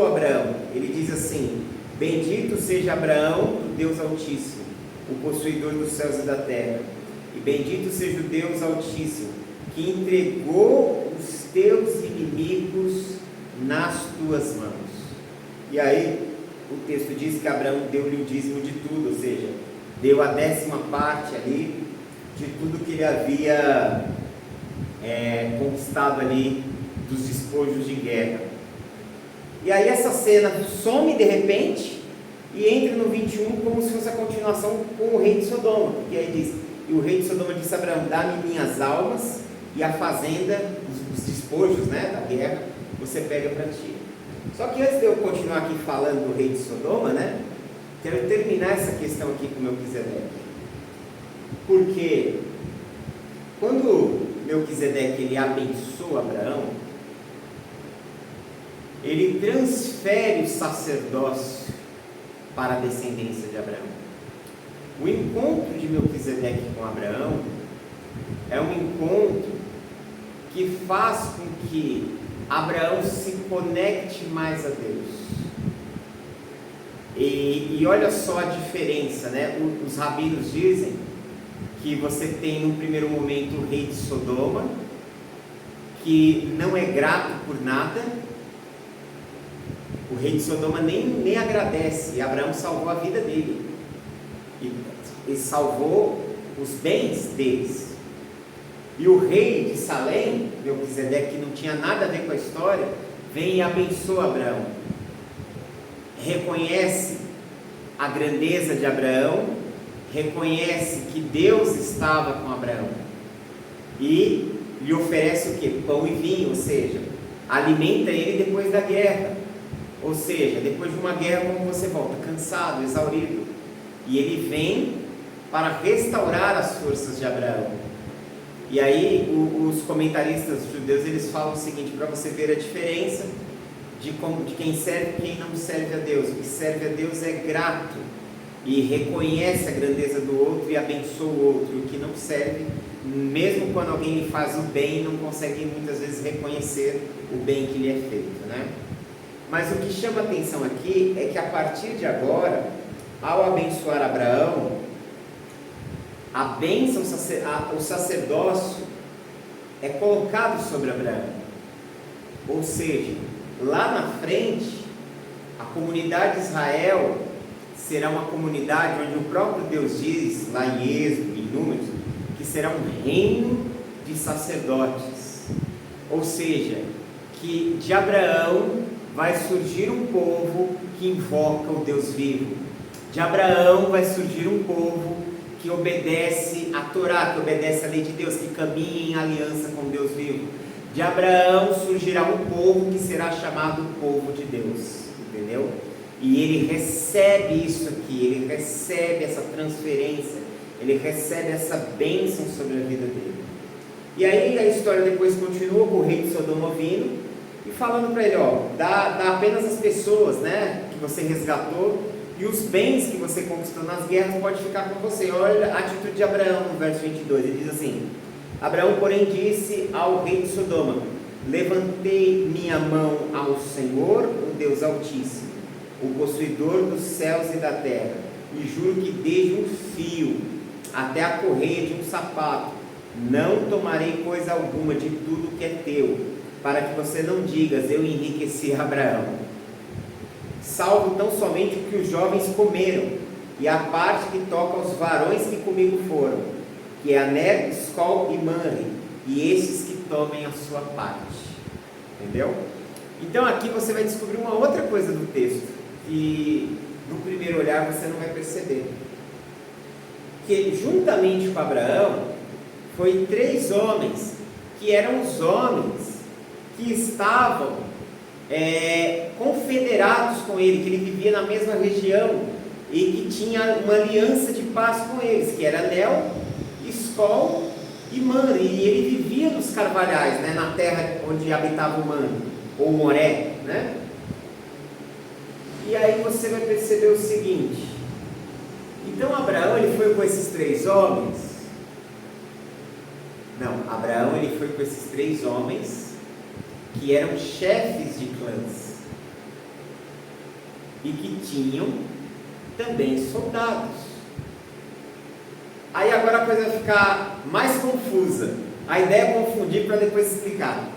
Abraão. Ele diz assim: bendito seja Abraão, o Deus Altíssimo, o possuidor dos céus e da terra, e bendito seja o Deus Altíssimo, que entregou os teus inimigos nas tuas mãos. E aí o texto diz que Abraão deu-lhe o dízimo de tudo, ou seja, deu a 10ª ali de tudo que ele havia conquistado ali dos despojos de guerra. E aí essa cena some de repente e entra no 21 como se fosse a continuação com o rei de Sodoma, porque aí diz: e o rei de Sodoma disse a Abraão: dá-me minhas almas e a fazenda, os despojos, né, da guerra, você pega para ti. Só que antes de eu continuar aqui falando do rei de Sodoma, né, quero terminar essa questão aqui com Melquisedeque. Porque quando Melquisedeque ele abençoa Abraão, ele transfere o sacerdócio para a descendência de Abraão. O encontro de Melquisedeque com Abraão é um encontro que faz com que Abraão se conecte mais a Deus. E olha só a diferença, né? Os rabinos dizem que você tem no primeiro momento o rei de Sodoma, que não é grato por nada. O rei de Sodoma nem agradece, e Abraão salvou a vida dele, e salvou os bens deles. E o rei de Salém, Melquisedeque, que não tinha nada a ver com a história, vem e abençoa Abraão, reconhece a grandeza de Abraão, reconhece que Deus estava com Abraão, e lhe oferece o que? Pão e vinho, ou seja, alimenta ele depois da guerra. Ou seja, depois de uma guerra, como você volta? Cansado, exaurido. E ele vem para restaurar as forças de Abraão. E aí os comentaristas judeus, eles falam o seguinte, para você ver a diferença de quem serve e quem não serve a Deus. O que serve a Deus é grato e reconhece a grandeza do outro e abençoa o outro. O que não serve, mesmo quando alguém lhe faz o bem, não consegue muitas vezes reconhecer o bem que lhe é feito, né? Mas o que chama atenção aqui é que a partir de agora, ao abençoar Abraão, a bênção, o sacerdócio é colocado sobre Abraão. Ou seja, lá na frente, a comunidade de Israel será uma comunidade onde o próprio Deus diz, lá em Êxodo, em Números, que será um reino de sacerdotes. Ou seja, que de Abraão vai surgir um povo que invoca o Deus vivo. De Abraão vai surgir um povo que obedece a Torá, que obedece a lei de Deus, que caminha em aliança com Deus vivo. De Abraão surgirá um povo que será chamado povo de Deus, entendeu? E ele recebe isso aqui, ele recebe essa transferência, ele recebe essa bênção sobre a vida dele. E aí a história depois continua com o rei de Sodoma vindo e falando para ele, ó, dá apenas as pessoas, né, que você resgatou, e os bens que você conquistou nas guerras pode ficar com você. Olha a atitude de Abraão no verso 22, ele diz assim: Abraão, porém, disse ao rei de Sodoma: levantei minha mão ao Senhor, o Deus Altíssimo, o possuidor dos céus e da terra, e juro que desde um fio até a correia de um sapato não tomarei coisa alguma de tudo que é teu, para que você não digas, eu enriqueci Abraão, salvo tão somente o que os jovens comeram, e a parte que toca aos varões que comigo foram, que é Aner, Escol e Manre, e esses que tomem a sua parte. Entendeu? Então aqui você vai descobrir uma outra coisa do texto, que no primeiro olhar você não vai perceber, que juntamente com Abraão foi 3 homens, que eram os homens que estavam confederados com ele, que ele vivia na mesma região e que tinha uma aliança de paz com eles, que era Nel, Escol e Mamre, e ele vivia nos carvalhais, né, na terra onde habitava o Mamre, ou Moré, né? E aí você vai perceber o seguinte: então Abraão ele foi com esses 3 homens? Não, Abraão ele foi com esses 3 homens que eram chefes de clãs e que tinham também soldados. Aí agora a coisa vai ficar mais confusa. A ideia é confundir para depois explicar.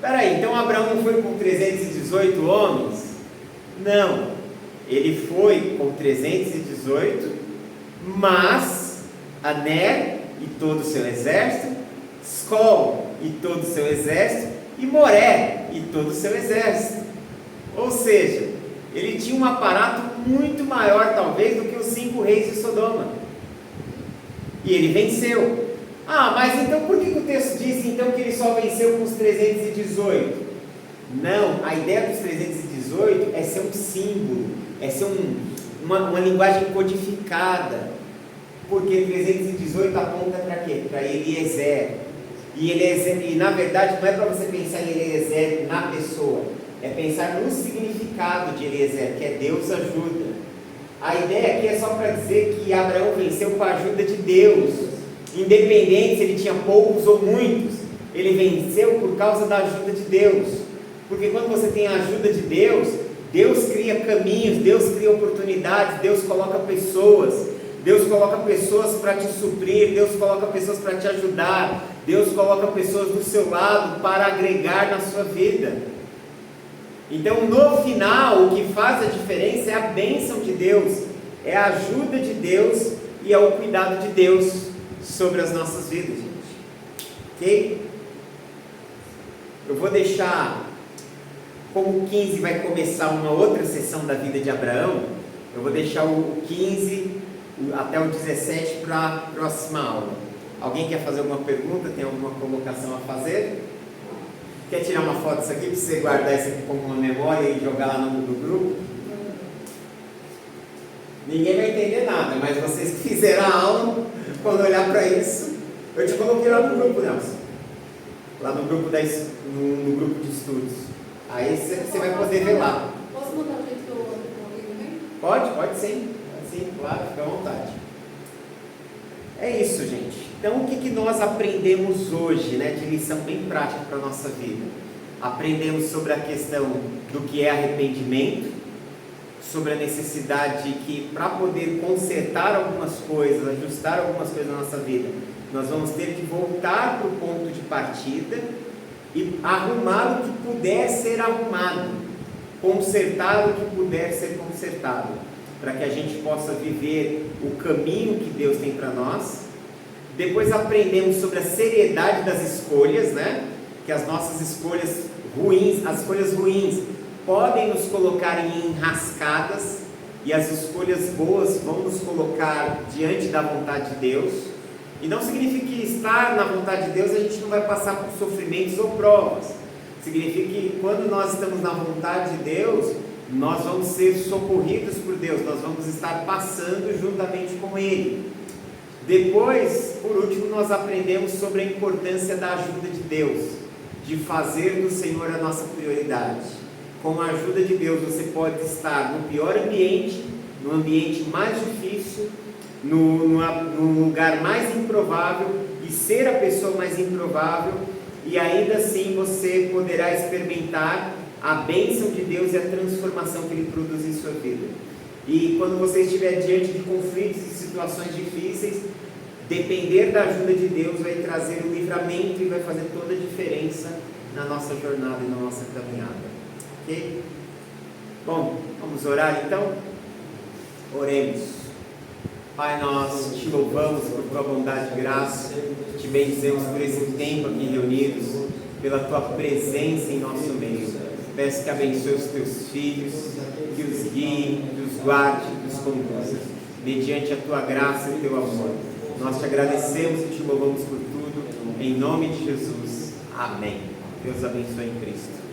Peraí, então Abraão não foi com 318 homens? Não, ele foi com 318, mas Aner e todo o seu exército, Escol e todo o seu exército, e Moré e todo o seu exército. Ou seja, ele tinha um aparato muito maior talvez do que os 5 reis de Sodoma. E ele venceu. Ah, mas então por que o texto diz então que ele só venceu com os 318? Não, a ideia dos 318 é ser um símbolo, é ser uma linguagem codificada, porque 318 aponta para quê? Para Eliezer. E na verdade não é para você pensar em Eliezer na pessoa, é pensar no significado de Eliezer, que é Deus ajuda. A ideia aqui é só para dizer que Abraão venceu com a ajuda de Deus, independente se ele tinha poucos ou muitos, ele venceu por causa da ajuda de Deus. Porque quando você tem a ajuda de Deus, Deus cria caminhos, Deus cria oportunidades, Deus coloca pessoas para te suprir, Deus coloca pessoas para te ajudar, Deus coloca pessoas do seu lado para agregar na sua vida. Então no final o que faz a diferença é a bênção de Deus, é a ajuda de Deus e é o cuidado de Deus sobre as nossas vidas, gente. Ok? Eu vou deixar, como o 15 vai começar uma outra sessão da vida de Abraão, eu vou deixar o 15 até o 17 para a próxima aula. Alguém quer fazer alguma pergunta? Tem alguma colocação a fazer? Quer tirar uma foto disso aqui para você guardar isso aqui como uma memória e jogar lá no grupo? Ninguém vai entender nada, mas vocês que fizeram a aula, quando olhar para isso, eu te coloquei lá no grupo, Nelson. Lá no grupo, no grupo de estudos. Aí você vai poder ver lá. Posso mandar o jeito que eu coloquei também? Pode sim, claro, fica à vontade. É isso, gente. Então, o que nós aprendemos hoje, né, de lição bem prática para a nossa vida? Aprendemos sobre a questão do que é arrependimento, sobre a necessidade de que, para poder consertar algumas coisas, ajustar algumas coisas na nossa vida, nós vamos ter que voltar para o ponto de partida e arrumar o que puder ser arrumado, consertar o que puder ser consertado, para que a gente possa viver o caminho que Deus tem para nós. Depois aprendemos sobre a seriedade das escolhas, né? Que as nossas escolhas ruins, as escolhas ruins podem nos colocar em enrascadas, e as escolhas boas vão nos colocar diante da vontade de Deus. E não significa que estar na vontade de Deus a gente não vai passar por sofrimentos ou provas. Significa que quando nós estamos na vontade de Deus, nós vamos ser socorridos por Deus, nós vamos estar passando juntamente com Ele. Depois, por último, nós aprendemos sobre a importância da ajuda de Deus, de fazer do Senhor a nossa prioridade. Com a ajuda de Deus você pode estar no pior ambiente, no ambiente mais difícil, no lugar mais improvável, e ser a pessoa mais improvável, e ainda assim você poderá experimentar a bênção de Deus e a transformação que Ele produz em sua vida. E quando você estiver diante de conflitos e situações difíceis, depender da ajuda de Deus vai trazer o livramento e vai fazer toda a diferença na nossa jornada e na nossa caminhada. Ok? Bom, vamos orar então? Oremos. Pai, nós te louvamos por tua bondade e graça, te bendizemos por esse tempo aqui reunidos, pela tua presença em nosso meio. Peço que abençoe os teus filhos, que os guie, que os guarde, que os conduza, mediante a tua graça e o teu amor. Nós te agradecemos e te louvamos por tudo. Em nome de Jesus. Amém. Deus abençoe em Cristo.